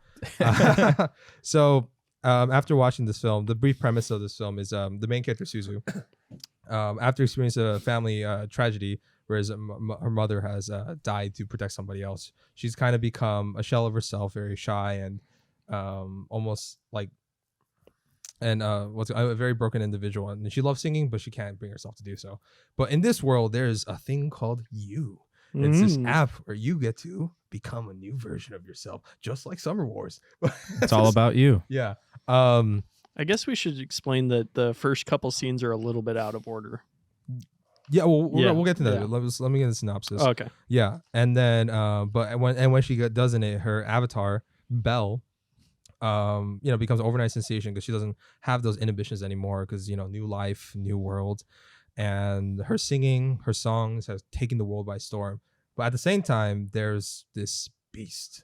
[SPEAKER 2] So after watching this film, the brief premise of this film is the main character, Suzu, after experiencing a family tragedy, whereas her mother has died to protect somebody else, she's kind of become a shell of herself, very shy and almost like a very broken individual. And she loves singing, but she can't bring herself to do so. But in this world, there's a thing called You. It's this app where you get to become a new version of yourself, just like Summer Wars.
[SPEAKER 1] It's all about you.
[SPEAKER 2] Yeah.
[SPEAKER 3] I guess we should explain that the first couple scenes are a little bit out of order.
[SPEAKER 2] Yeah, we'll get to that. Yeah. Let me get the synopsis.
[SPEAKER 3] Oh, okay.
[SPEAKER 2] Yeah, and then when she does it, her avatar Belle, becomes an overnight sensation because she doesn't have those inhibitions anymore. Because new life, new world, and her singing, her songs has taken the world by storm. But at the same time, there's this beast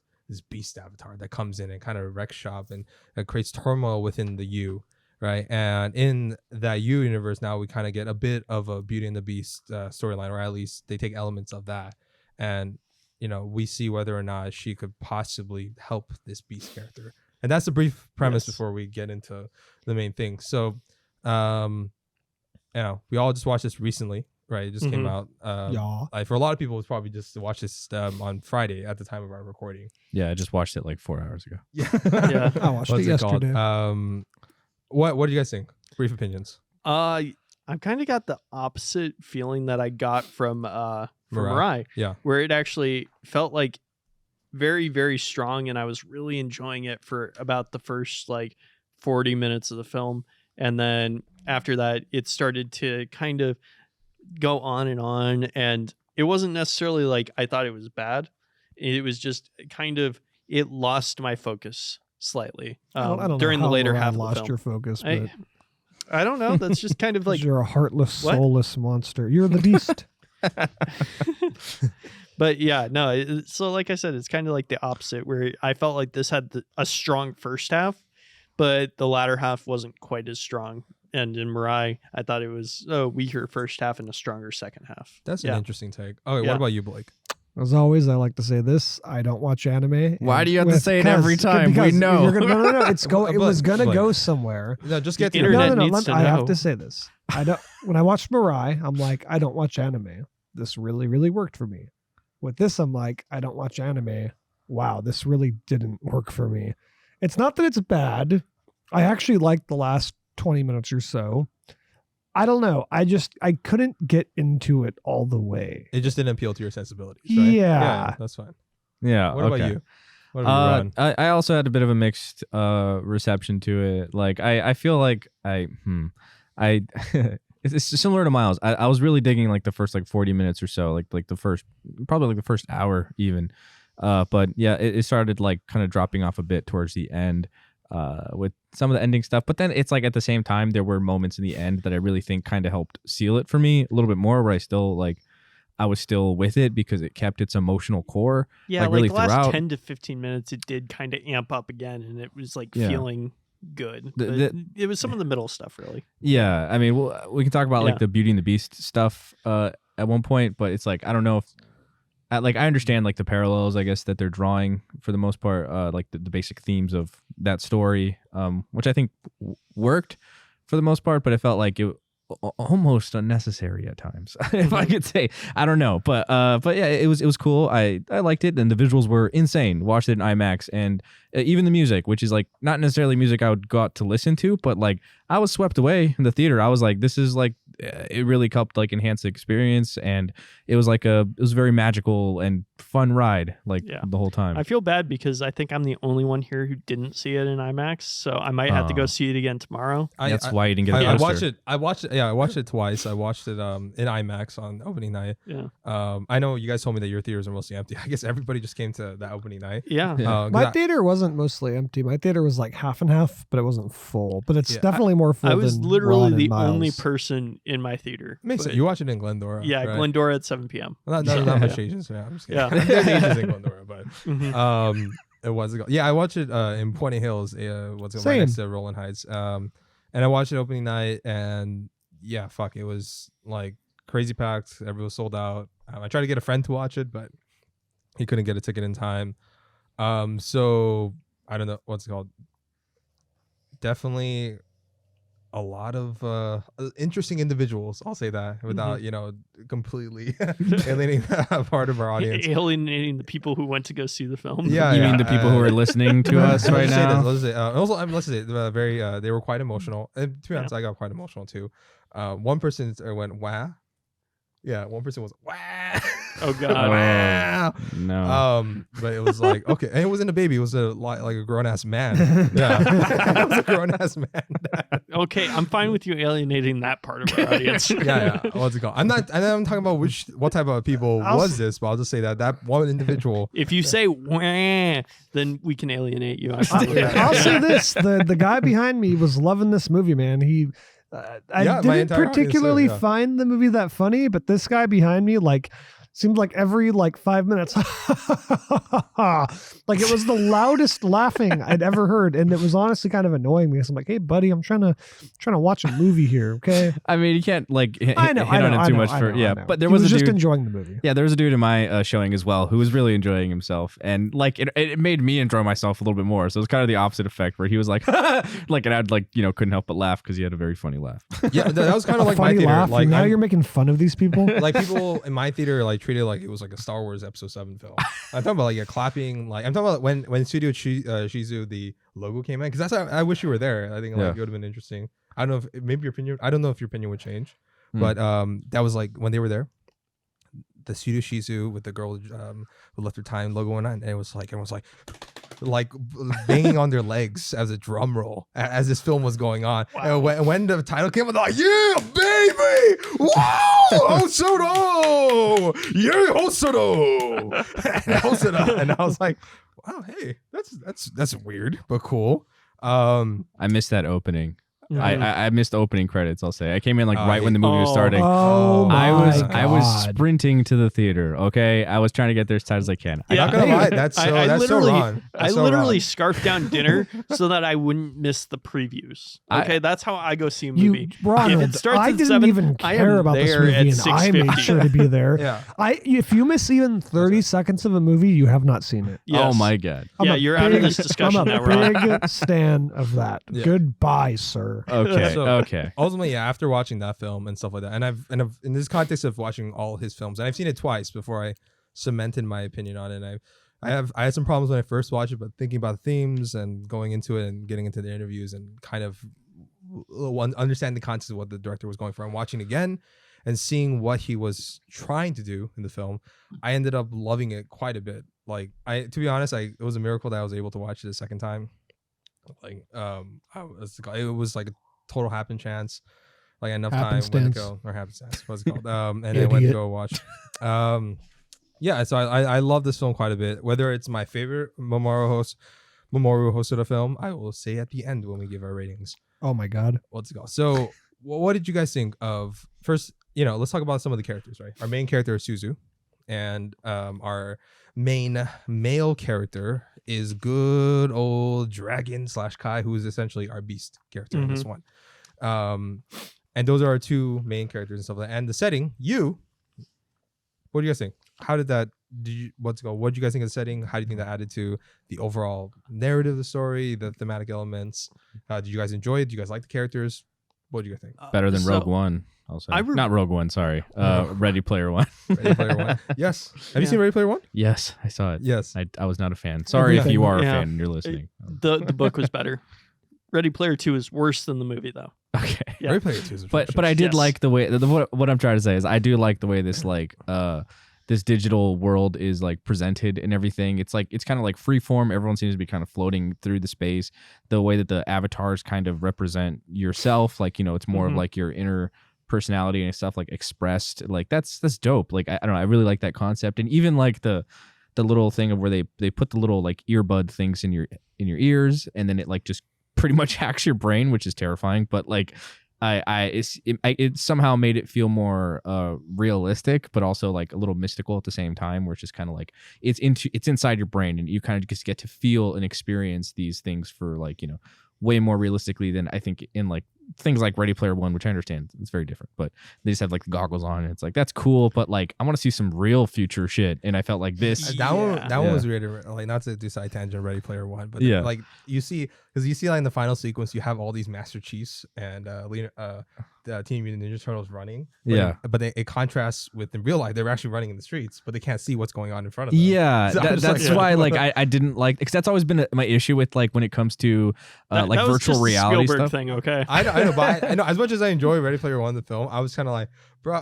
[SPEAKER 2] avatar that comes in and kind of wrecks shop and creates turmoil within the You. Right, and in that You universe now we kind of get a bit of a Beauty and the Beast storyline, or at least they take elements of that, and we see whether or not she could possibly help this Beast character, and that's the brief premise before we get into the main thing. So, we all just watched this recently, right? It just came out. For a lot of people, it's probably just to watch this on Friday at the time of our recording.
[SPEAKER 1] Yeah, I just watched it like 4 hours ago.
[SPEAKER 3] Yeah,
[SPEAKER 4] I watched it yesterday.
[SPEAKER 2] What do you guys think? Brief opinions.
[SPEAKER 3] I've kind of got the opposite feeling that I got from Mirai.
[SPEAKER 2] Yeah.
[SPEAKER 3] Where it actually felt like very, very strong, and I was really enjoying it for about the first like 40 minutes of the film. And then after that, it started to kind of go on, and it wasn't necessarily like I thought it was bad. It was just kind of, it lost my focus slightly
[SPEAKER 4] I don't
[SPEAKER 3] during
[SPEAKER 4] know
[SPEAKER 3] the
[SPEAKER 4] how
[SPEAKER 3] later
[SPEAKER 4] Mirai
[SPEAKER 3] half of the
[SPEAKER 4] lost
[SPEAKER 3] film.
[SPEAKER 4] your focus, but
[SPEAKER 3] I don't know. That's just kind of like,
[SPEAKER 4] you're a heartless,
[SPEAKER 3] What?
[SPEAKER 4] soulless monster. You're the beast.
[SPEAKER 3] but yeah, no. So like I said, it's kind of like the opposite, where I felt like this had a strong first half, but the latter half wasn't quite as strong. And in Mirai, I thought it was a weaker first half and a stronger second half.
[SPEAKER 2] That's
[SPEAKER 3] Yeah.
[SPEAKER 2] an interesting take. Okay,
[SPEAKER 3] Yeah.
[SPEAKER 2] what about you, Blake?
[SPEAKER 4] As always, I like to say this: I don't watch anime.
[SPEAKER 1] Why
[SPEAKER 4] and
[SPEAKER 1] do you have to
[SPEAKER 4] with-
[SPEAKER 1] say it every time? We
[SPEAKER 4] because
[SPEAKER 1] know.
[SPEAKER 4] you're gonna- no. It
[SPEAKER 2] But-
[SPEAKER 4] was gonna
[SPEAKER 2] but-
[SPEAKER 4] go somewhere.
[SPEAKER 2] No, just get
[SPEAKER 3] The
[SPEAKER 2] to
[SPEAKER 3] internet
[SPEAKER 2] your
[SPEAKER 3] needs to
[SPEAKER 4] I have
[SPEAKER 3] know.
[SPEAKER 4] to say this. I don't. When I watched Mirai, I'm like, I don't watch anime. This really, really worked for me. With this, I'm like, I don't watch anime. Wow, this really didn't work for me. It's not that it's bad. I actually liked the last 20 minutes or so. I don't know. I couldn't get into it all the way.
[SPEAKER 2] It just didn't appeal to your sensibilities, right?
[SPEAKER 4] Yeah.
[SPEAKER 2] That's fine.
[SPEAKER 1] Yeah.
[SPEAKER 2] What
[SPEAKER 1] okay.
[SPEAKER 2] about you? What about you, Ron?
[SPEAKER 1] I also had a bit of a mixed reception to it. Like I feel like it's similar to Miles. I was really digging like the first like 40 minutes or so, like the first probably like the first hour even. But yeah, it started like kind of dropping off a bit towards the end with some of the ending stuff. But then it's like at the same time there were moments in the end that I really think kind of helped seal it for me a little bit more, where I was still with it because it kept its emotional core.
[SPEAKER 3] Yeah,
[SPEAKER 1] like really
[SPEAKER 3] the last
[SPEAKER 1] throughout.
[SPEAKER 3] 10 to 15 minutes, it did kind of amp up again, and it was like
[SPEAKER 1] Yeah.
[SPEAKER 3] feeling good.
[SPEAKER 1] The-
[SPEAKER 3] But it was some of the middle stuff, really.
[SPEAKER 1] Yeah, I mean, we can talk about
[SPEAKER 3] Yeah.
[SPEAKER 1] like the Beauty and the Beast stuff at one point, but it's like I don't know if I understand like the parallels, I guess, that they're drawing for the most part, like the basic themes of that story, which I think worked for the most part, but it felt like it almost unnecessary at times, if I could say. I don't know, but yeah, it was cool. I liked it, and the visuals were insane. Watched it in IMAX, and even the music, which is like not necessarily music I would go out to listen to, but like I was swept away in the theater. I was like, this is like, it really helped like enhance the experience, and it was like it was a very magical and fun ride, like
[SPEAKER 3] Yeah.
[SPEAKER 1] the whole time.
[SPEAKER 3] I feel bad because I think I'm the only one here who didn't see it in IMAX, so I might have to go see it again tomorrow.
[SPEAKER 1] That's why you didn't get a
[SPEAKER 2] I
[SPEAKER 1] poster.
[SPEAKER 2] watched it. I watched it. Yeah, I watched it twice. I watched it in IMAX on opening night.
[SPEAKER 3] Yeah.
[SPEAKER 2] I know you guys told me that your theaters are mostly empty. I guess everybody just came to that opening night.
[SPEAKER 3] Yeah.
[SPEAKER 1] Yeah.
[SPEAKER 2] 'Cause
[SPEAKER 4] My theater wasn't mostly empty. My theater was like half and half, but it wasn't full. But it's
[SPEAKER 2] Yeah,
[SPEAKER 4] definitely more full.
[SPEAKER 3] I was
[SPEAKER 4] than
[SPEAKER 3] literally
[SPEAKER 4] Ron and
[SPEAKER 3] the only
[SPEAKER 4] Miles.
[SPEAKER 3] person in my theater.
[SPEAKER 2] Makes
[SPEAKER 3] But-
[SPEAKER 2] sense. You watched it in Glendora.
[SPEAKER 3] Yeah,
[SPEAKER 2] right?
[SPEAKER 3] Glendora at 7 p.m.
[SPEAKER 2] Not
[SPEAKER 3] Yeah.
[SPEAKER 2] much Asians. Yeah, I'm just kidding.
[SPEAKER 3] Yeah.
[SPEAKER 2] There's Asians in Glendora, but
[SPEAKER 3] Mhm.
[SPEAKER 2] it was. Yeah, I watched it in Point Hills. What's it right
[SPEAKER 4] Same.
[SPEAKER 2] next to Rolling Heights. And I watched it opening night, and yeah, fuck, it was like crazy packed. Everyone was sold out. I tried to get a friend to watch it, but he couldn't get a ticket in time. So I don't know what's it called. Definitely a lot of interesting individuals. I'll say that without completely alienating that part of our audience.
[SPEAKER 3] Alienating the people who went to go see the film.
[SPEAKER 2] Yeah,
[SPEAKER 1] You mean the people who are listening to us right now?
[SPEAKER 2] Let's say, also, let's say very. They were quite emotional, and to be honest, I got quite emotional too. One person went wah. Yeah, one person was wah.
[SPEAKER 3] Oh God.
[SPEAKER 2] Wow.
[SPEAKER 1] No.
[SPEAKER 2] But it was like okay, and it wasn't a baby. It was like a grown ass man. Yeah, it was a grown ass man.
[SPEAKER 3] Okay, I'm fine with you alienating that part of our audience.
[SPEAKER 2] Yeah. What's it called? I'm talking about what type of people was this, but I'll just say that one individual.
[SPEAKER 3] If you say wah, then we can alienate you. I'm fine with that.
[SPEAKER 4] I'll say this: the guy behind me was loving this movie, man. He, I
[SPEAKER 2] Yeah, my
[SPEAKER 4] didn't
[SPEAKER 2] entire audience,
[SPEAKER 4] particularly
[SPEAKER 2] yeah.
[SPEAKER 4] find the movie that funny, but this guy behind me, like, seemed like every 5 minutes, like it was the loudest laughing I'd ever heard, and it was honestly kind of annoying me. So I'm like, hey, buddy, I'm trying to watch a movie here, okay?
[SPEAKER 1] I mean, you can't like hit
[SPEAKER 4] I know,
[SPEAKER 1] on it too much for
[SPEAKER 4] I know.
[SPEAKER 1] but there
[SPEAKER 4] He
[SPEAKER 1] was a
[SPEAKER 4] just
[SPEAKER 1] dude.
[SPEAKER 4] enjoying the movie.
[SPEAKER 1] Yeah, there was a dude in my showing as well who was really enjoying himself, and like it made me enjoy myself a little bit more. So it was kind of the opposite effect, where he was like, like, and I'd couldn't help but laugh because he had a very funny laugh.
[SPEAKER 2] Yeah, that was kind of like my
[SPEAKER 4] Funny
[SPEAKER 2] theater.
[SPEAKER 4] laugh.
[SPEAKER 2] Like
[SPEAKER 4] Now
[SPEAKER 2] I'm-
[SPEAKER 4] you're making fun of these people.
[SPEAKER 2] like people in my theater treated it like it was like a Star Wars Episode 7 film. I'm talking about clapping. I'm talking about when Studio Shizu the logo came in, because that's I wish you were there. I think
[SPEAKER 1] Yeah.
[SPEAKER 2] it would have been interesting. I don't know if maybe your opinion. I don't know if your opinion would change,
[SPEAKER 1] Hmm.
[SPEAKER 2] but that was like when they were there. the pseudo shizu with the girl who left her time logo on it, and it was like everyone was like banging on their legs as a drum roll as this film was going on.
[SPEAKER 3] Wow.
[SPEAKER 2] And when the title came out, they're like, yeah, baby, wow, Hosoda, yeah, Hosoda, and I was like, wow, hey, that's weird but cool.
[SPEAKER 1] I missed that opening. I missed the opening credits. I'll say I came in like right when the movie was
[SPEAKER 3] Oh.
[SPEAKER 1] starting.
[SPEAKER 4] Oh,
[SPEAKER 1] I was
[SPEAKER 4] God.
[SPEAKER 1] sprinting to the theater. Okay, I was trying to get there as tight as I can.
[SPEAKER 2] I'm not gonna lie, that's so wrong.
[SPEAKER 3] I
[SPEAKER 2] That's so
[SPEAKER 3] literally
[SPEAKER 2] wrong.
[SPEAKER 3] scarfed down dinner so that I wouldn't miss the previews. Okay, that's how I go see a
[SPEAKER 4] You,
[SPEAKER 3] movie.
[SPEAKER 4] Ronald,
[SPEAKER 3] If it starts
[SPEAKER 4] I
[SPEAKER 3] at
[SPEAKER 4] didn't
[SPEAKER 3] 7,
[SPEAKER 4] even
[SPEAKER 3] I
[SPEAKER 4] care
[SPEAKER 3] am
[SPEAKER 4] about this
[SPEAKER 3] there
[SPEAKER 4] movie,
[SPEAKER 3] at
[SPEAKER 4] and I made
[SPEAKER 3] 6:50.
[SPEAKER 4] sure to be there.
[SPEAKER 2] Yeah.
[SPEAKER 4] If you miss even 30 seconds of a movie, you have not seen it.
[SPEAKER 3] Yes.
[SPEAKER 1] Oh my god.
[SPEAKER 3] Yeah,
[SPEAKER 4] I'm a
[SPEAKER 3] you're out of
[SPEAKER 4] big-
[SPEAKER 3] this discussion
[SPEAKER 4] I'm
[SPEAKER 3] now,
[SPEAKER 4] a
[SPEAKER 3] Ron.
[SPEAKER 4] big stan of that.
[SPEAKER 2] Yeah.
[SPEAKER 4] Goodbye, sir.
[SPEAKER 1] Okay.
[SPEAKER 2] So-
[SPEAKER 1] okay.
[SPEAKER 2] Ultimately, yeah, after watching that film and stuff like that, and I've in this context of watching all his films, and I've seen it twice before I cemented my opinion on it. And I had some problems when I first watched it, but thinking about the themes and going into it and getting into the interviews and kind of understand the context of what the director was going for, and watching again and seeing what he was trying to do in the film, I ended up loving it quite a bit. Like to be honest, it was a miracle that I was able to watch it a second time. Like it was like a total happen chance. Like enough time when to
[SPEAKER 4] Happenstance.
[SPEAKER 2] go, or happenstance, what's it called? And then went to
[SPEAKER 4] Idiot.
[SPEAKER 2] go watch. Yeah, so I love this film quite a bit. Whether it's my favorite Mamoru Hosoda film, I will say at the end when we give our ratings.
[SPEAKER 4] Oh my God.
[SPEAKER 2] Let's go. So, what did you guys think of first? Let's talk about some of the characters, right? Our main character is Suzu, and our main male character is good old Dragon / Kai, who is essentially our beast character in this one. And those are our two main characters and stuff like that. And the setting, what do you guys think? How did that? What do you guys think of the setting? How do you think that added to the overall narrative of the story, the thematic elements? Did you guys enjoy it? Do you guys like the characters? What do you guys think?
[SPEAKER 1] Better than
[SPEAKER 3] So,
[SPEAKER 1] Rogue One. I'll say.
[SPEAKER 3] I
[SPEAKER 1] Not Rogue One. Sorry. Ready Player One.
[SPEAKER 2] Ready Player One. Yes. Have you seen Ready Player One?
[SPEAKER 1] Yes, I saw it.
[SPEAKER 2] Yes.
[SPEAKER 1] I was not a fan. Sorry if you are a
[SPEAKER 3] Yeah.
[SPEAKER 1] fan and you're listening.
[SPEAKER 3] The book was better. Ready Player 2 is worse than the movie, though.
[SPEAKER 1] Okay.
[SPEAKER 3] Yeah.
[SPEAKER 2] Ready Player 2 is
[SPEAKER 1] But I did
[SPEAKER 3] Yes.
[SPEAKER 1] like the way what I'm trying to say is I do like the way this this digital world is like presented and everything. It's kind of like freeform. Everyone seems to be kind of floating through the space. The way that the avatars kind of represent yourself, like it's more of like your inner personality and stuff like expressed. Like that's dope. Like I don't know. I really like that concept, and even like the little thing of where they put the little like earbud things in your ears, and then it like just pretty much hacks your brain, which is terrifying. But like it somehow made it feel more realistic, but also like a little mystical at the same time, where it's just kind of like it's inside your brain, and you kind of just get to feel and experience these things for like way more realistically than I think in like things like Ready Player One, which I understand it's very different, but they just have like the goggles on, and it's like that's cool, but like I want to see some real future shit, and I felt like this.
[SPEAKER 2] That one
[SPEAKER 1] Yeah.
[SPEAKER 2] was weird. Like not to do side tangent Ready Player One, but
[SPEAKER 1] Yeah.
[SPEAKER 2] like you see like in the final sequence, you have all these Master Chiefs and the Teenage Mutant Ninja Turtles running.
[SPEAKER 1] Yeah.
[SPEAKER 2] But it contrasts with in real life, they're actually running in the streets, but they can't see what's going on in front of them.
[SPEAKER 1] Yeah,
[SPEAKER 2] So I'm just
[SPEAKER 1] that's
[SPEAKER 2] like,
[SPEAKER 1] why like I didn't like, because that's always been my issue with like when it comes to
[SPEAKER 3] That
[SPEAKER 1] like
[SPEAKER 3] was
[SPEAKER 1] virtual
[SPEAKER 3] just a
[SPEAKER 1] reality
[SPEAKER 3] Spielberg
[SPEAKER 1] stuff.
[SPEAKER 3] thing, okay?
[SPEAKER 2] I know, but I know as much as I enjoy Ready Player One, the film, I was kind of like, bro,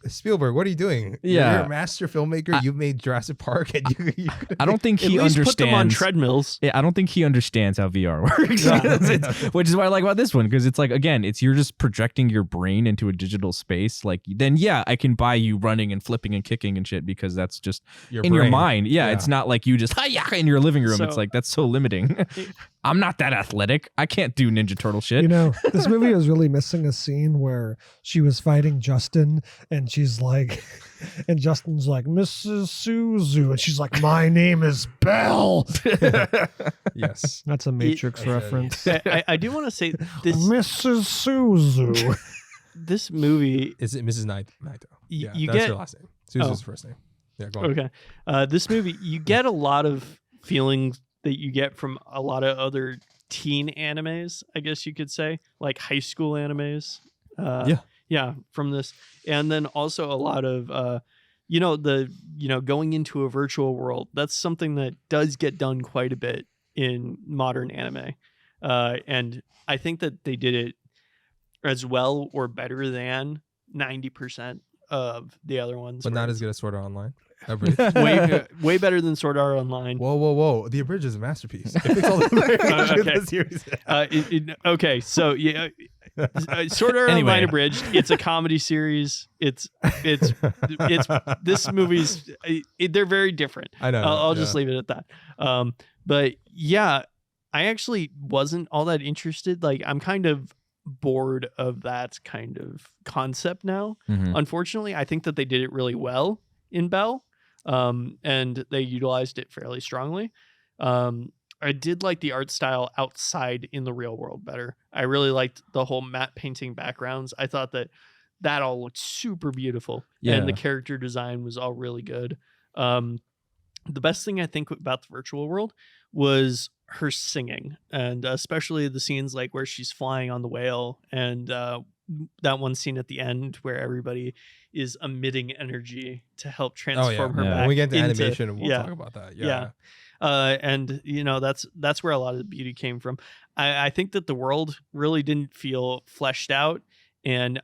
[SPEAKER 2] Spielberg, what are you doing?
[SPEAKER 1] Yeah.
[SPEAKER 2] You're a master filmmaker. You've made Jurassic Park, and you
[SPEAKER 1] I don't think
[SPEAKER 3] At
[SPEAKER 1] he
[SPEAKER 3] least
[SPEAKER 1] understands.
[SPEAKER 3] put them on treadmills.
[SPEAKER 1] Yeah, I don't think he understands how VR works, which is what I like about this one, because it's like again, you're just projecting your brain into a digital space. Like then, yeah, I can buy you running and flipping and kicking and shit because that's just in your
[SPEAKER 2] brain.
[SPEAKER 1] mind. Yeah,
[SPEAKER 2] Yeah.
[SPEAKER 1] it's not like you just in your living room.
[SPEAKER 3] So-
[SPEAKER 1] It's like that's so limiting. I'm not that athletic. I can't do Ninja Turtle shit.
[SPEAKER 4] This movie was really missing a scene where she was fighting Justin, and she's like, and Justin's like, Mrs. Suzu, and she's like, my name is Belle.
[SPEAKER 2] Yes.
[SPEAKER 4] That's a Matrix
[SPEAKER 2] Yeah.
[SPEAKER 4] reference.
[SPEAKER 3] I do want to say this
[SPEAKER 4] Mrs. Suzu.
[SPEAKER 3] this movie.
[SPEAKER 2] Is it Mrs. Naito? Yeah,
[SPEAKER 3] you
[SPEAKER 2] that's
[SPEAKER 3] get
[SPEAKER 2] her last name. Susan's
[SPEAKER 3] Oh.
[SPEAKER 2] first name. Yeah, go on.
[SPEAKER 3] Okay, this movie you get a lot of feelings that you get from a lot of other teen animes, I guess you could say, like high school animes. Yeah, from this, and then also a lot of going into a virtual world. That's something that does get done quite a bit in modern anime, and I think that they did it as well or better than 90% of the other ones.
[SPEAKER 2] But not as good as Sword Art Online. Abridged.
[SPEAKER 3] way better than Sword Art Online.
[SPEAKER 2] Whoa! The Abridged is a masterpiece. It fixed all the
[SPEAKER 3] okay. Okay, so yeah, Sword Art Online Abridged. It's a comedy series. It's this movie's. They're very different.
[SPEAKER 2] I know.
[SPEAKER 3] I'll just leave it at that. But yeah, I actually wasn't all that interested. Like, I'm kind of bored of that kind of concept now.
[SPEAKER 1] Mm-hmm.
[SPEAKER 3] Unfortunately, I think that they did it really well in Belle, and they utilized it fairly strongly. I did like the art style outside in the real world better. I really liked the whole matte painting backgrounds. I thought that all looked super beautiful, and the character design was all really good. The best thing I think about the virtual world was her singing, and especially the scenes like where she's flying on the whale, and that one scene at the end where everybody is emitting energy to help transform her back.
[SPEAKER 2] When we get to
[SPEAKER 3] into
[SPEAKER 2] animation, we'll talk about that. Yeah.
[SPEAKER 3] And that's where a lot of the beauty came from. I think that the world really didn't feel fleshed out, and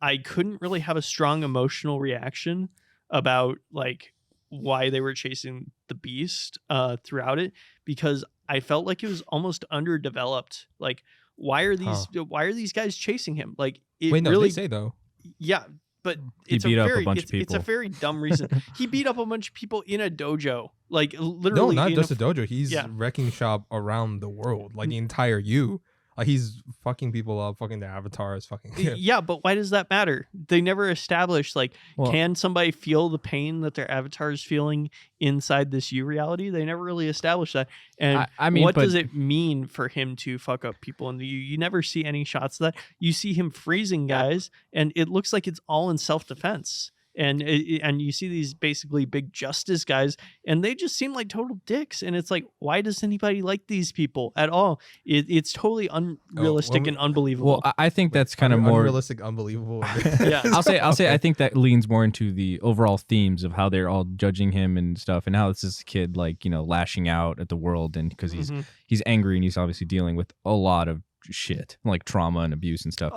[SPEAKER 3] I couldn't really have a strong emotional reaction about like why they were chasing the beast throughout it, because I felt like it was almost underdeveloped. Like, why are these guys chasing him? Like,
[SPEAKER 2] wait, no,
[SPEAKER 3] really,
[SPEAKER 2] they say though.
[SPEAKER 3] Yeah, but
[SPEAKER 1] he beat up a bunch of people.
[SPEAKER 3] It's a very dumb reason. He beat up a bunch of people in a dojo. Like, literally.
[SPEAKER 2] No, not just a dojo. He's wrecking shop around the world, like the entire U. He's fucking people up, fucking the avatars, fucking.
[SPEAKER 3] Yeah, but why does that matter? They never established, like, can somebody feel the pain that their avatar is feeling inside this U reality? They never really established that. And I mean, what does it mean for him to fuck up people in the U? You never see any shots of that. You see him freezing guys, and it looks like it's all in self-defense. And you see these basically big justice guys, and they just seem like total dicks. And it's like, why does anybody like these people at all? It's totally unrealistic and unbelievable.
[SPEAKER 1] Well, I think that's kind of more
[SPEAKER 2] unrealistic, unbelievable.
[SPEAKER 1] Yeah, I'll say I think that leans more into the overall themes of how they're all judging him and stuff, and how this is a kid like lashing out at the world, and because he's angry and he's obviously dealing with a lot of shit like trauma and abuse and stuff.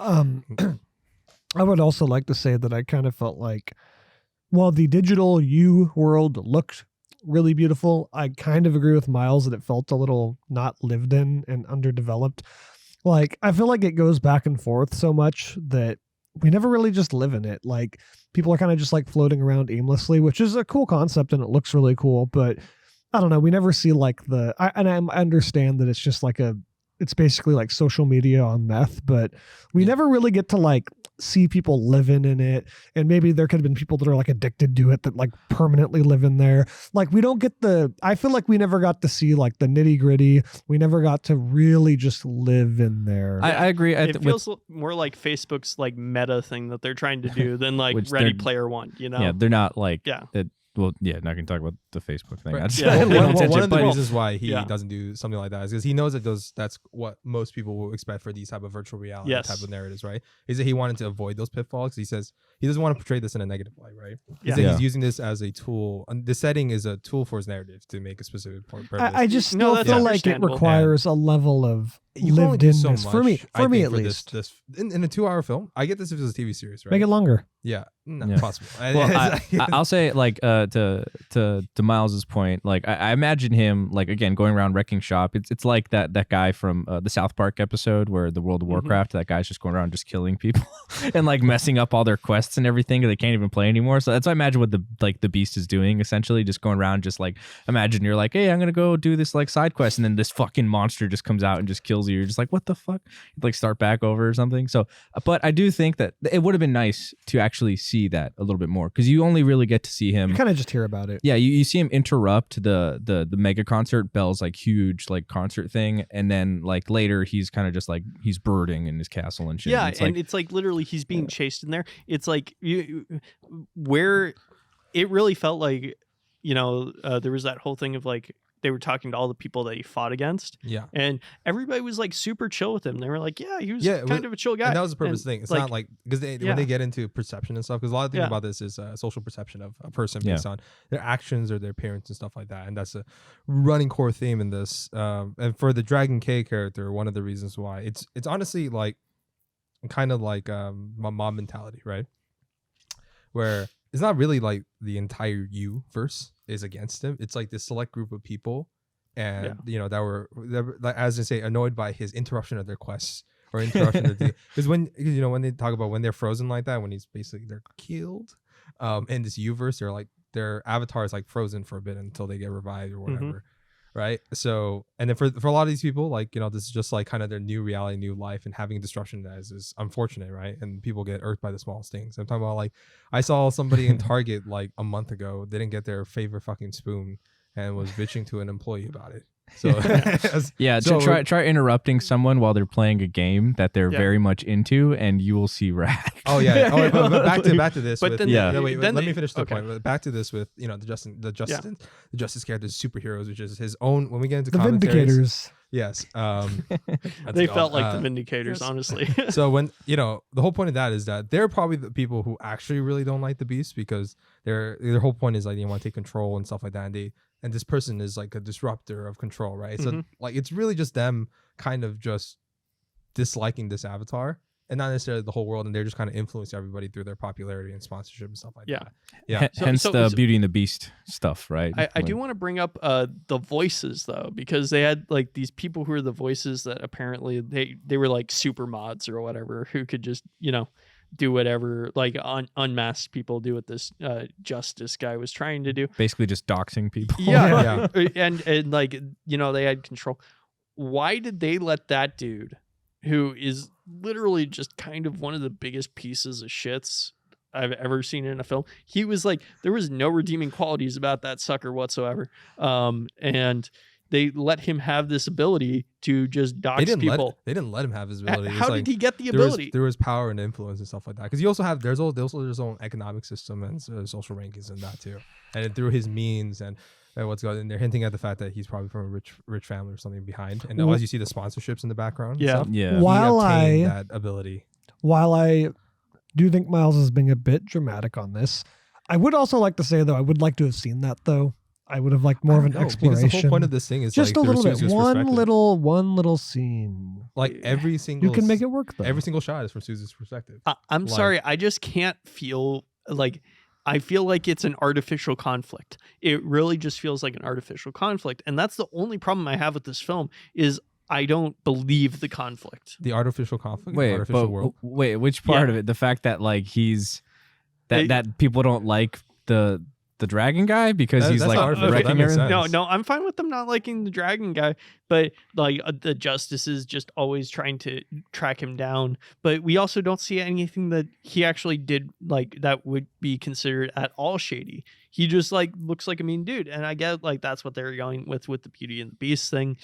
[SPEAKER 4] I would also like to say that I kind of felt like, while the digital U world looked really beautiful, I kind of agree with Miles that it felt a little not lived in and underdeveloped. Like, I feel like it goes back and forth so much that we never really just live in it. Like, people are kind of just like floating around aimlessly, which is a cool concept and it looks really cool, but I don't know. We never see like I understand that it's just like it's basically like social media on meth, but we never really get to like see people living in it. And maybe there could have been people that are like addicted to it that like permanently live in there. Like, we don't get I feel like we never got to see like the nitty gritty. We never got to really just live in there.
[SPEAKER 1] I agree.
[SPEAKER 3] It feels more like Facebook's like meta thing that they're trying to do than like Ready Player One,
[SPEAKER 1] Yeah, they're not like that. Well, yeah, not going to talk about the Facebook thing.
[SPEAKER 2] Right. One of the reasons why he doesn't do something like that is because he knows that that's what most people will expect for these type of virtual reality type of narratives, right? Is that he wanted to avoid those pitfalls. He says he doesn't want to portray this in a negative light, right? He's using this as a tool. And the setting is a tool for his narrative to make a specific purpose.
[SPEAKER 4] I just still feel like it requires a level of lived-inness for me at least.
[SPEAKER 2] This in a 2-hour film, I get this if it was a TV series, right?
[SPEAKER 4] Make it longer.
[SPEAKER 2] Yeah, not possible.
[SPEAKER 1] Well, I'll say like to Miles's point, like I imagine him like again going around wrecking shop. It's like that guy from the South Park episode where the World of Warcraft, that guy's just going around just killing people and like messing up all their quests and everything, they can't even play anymore. So that's what I imagine what the beast is doing, essentially just going around just like, imagine you're like, hey, I'm gonna go do this like side quest, and then this fucking monster just comes out and just kills you. You're just like, what the fuck? You'd like start back over or something. So but I do think that it would have been nice to actually see that a little bit more, because you only really get to see him.
[SPEAKER 4] You kind of just hear about it.
[SPEAKER 1] Yeah, you see him interrupt the mega concert, Belle's like huge like concert thing, and then like later he's kind of just like he's birding in his castle and shit.
[SPEAKER 3] Yeah,
[SPEAKER 1] and
[SPEAKER 3] it's like literally he's being chased in there. It's like where it really felt like there was that whole thing of like they were talking to all the people that he fought against.
[SPEAKER 2] Yeah.
[SPEAKER 3] And everybody was like super chill with him. They were like, yeah, he was kind of a chill guy.
[SPEAKER 2] And that was the purpose thing. It's like, not like, because when they get into perception and stuff, because a lot of things about this is social perception of a person based on their actions or their appearance and stuff like that. And that's a running core theme in this. And for the Dragon K character, one of the reasons why it's honestly like kind of like my mom mentality, right? where it's not really like the entire U-verse is against him. It's like this select group of people, and that were like, as I say, annoyed by his interruption of their quests or interruption of because when they talk about when they're frozen like that, when they're killed, in this U-verse, they're like their avatar is like frozen for a bit until they get revived or whatever. Right. So, and then for a lot of these people, like, this is just like kind of their new reality, new life, and having disruption is unfortunate. Right. And people get irked by the smallest things. I'm talking about, like, I saw somebody in Target like a month ago, didn't get their favorite fucking spoon and was bitching to an employee about it. So
[SPEAKER 1] try interrupting someone while they're playing a game that they're very much into, and you will see wrath.
[SPEAKER 2] Oh yeah. But back to this.
[SPEAKER 3] But
[SPEAKER 2] with,
[SPEAKER 3] then
[SPEAKER 2] let me finish the point. Back to this with the Justice characters, superheroes, which is his own. When we get into
[SPEAKER 4] the Vindicators.
[SPEAKER 2] Yes.
[SPEAKER 3] They felt like the Vindicators, honestly.
[SPEAKER 2] So when the whole point of that is that they're probably the people who actually really don't like the Beast, because their whole point is like they want to take control and stuff like that, and this person is like a disruptor of control, right? So like it's really just them kind of just disliking this avatar, and not necessarily the whole world, and they're just kind of influencing everybody through their popularity and sponsorship and stuff like that. Yeah.
[SPEAKER 1] Hence the Beauty and the Beast stuff, right?
[SPEAKER 3] I do want to bring up the voices though, because they had like these people who are the voices that apparently they were like super mods or whatever, who could just do whatever, like unmasked people do what this Justice guy was trying to do.
[SPEAKER 1] Basically just doxing people.
[SPEAKER 3] Yeah. And like, they had control. Why did they let that dude, who is literally just kind of one of the biggest pieces of shits I've ever seen in a film, he was like, there was no redeeming qualities about that sucker whatsoever. And they let him have this ability to just dox people.
[SPEAKER 2] They didn't let him have his ability.
[SPEAKER 3] How did he get the ability?
[SPEAKER 2] There was power and influence and stuff like that. Because he also there's also his own economic system and social rankings and that too. And through his means and what's going on, they're hinting at the fact that he's probably from a rich family or something behind. And as you see the sponsorships in the background,
[SPEAKER 4] While
[SPEAKER 2] that ability.
[SPEAKER 4] While I do think Miles is being a bit dramatic on this, I would also like to say though, I would like to have seen that though. I would have liked more of an exploration.
[SPEAKER 2] Because the whole point of this thing is
[SPEAKER 4] just
[SPEAKER 2] like
[SPEAKER 4] a little bit, one little scene.
[SPEAKER 2] Like every single,
[SPEAKER 4] you can make it work though.
[SPEAKER 2] Every single shot is from Suzu's perspective.
[SPEAKER 3] I'm sorry, I just can't feel like. I feel like it's an artificial conflict. It really just feels like an artificial conflict, and that's the only problem I have with this film. Is I don't believe the conflict.
[SPEAKER 2] The artificial conflict.
[SPEAKER 1] Wait,
[SPEAKER 2] the artificial world.
[SPEAKER 1] Wait, which part of it? The fact that like that people don't like the dragon guy because he's like wrecking everything.
[SPEAKER 3] No, I'm fine with them not liking the dragon guy, but like the Justice is just always trying to track him down. But we also don't see anything that he actually did like that would be considered at all shady. He just like looks like a mean dude, and I get like that's what they're going with the Beauty and the Beast thing.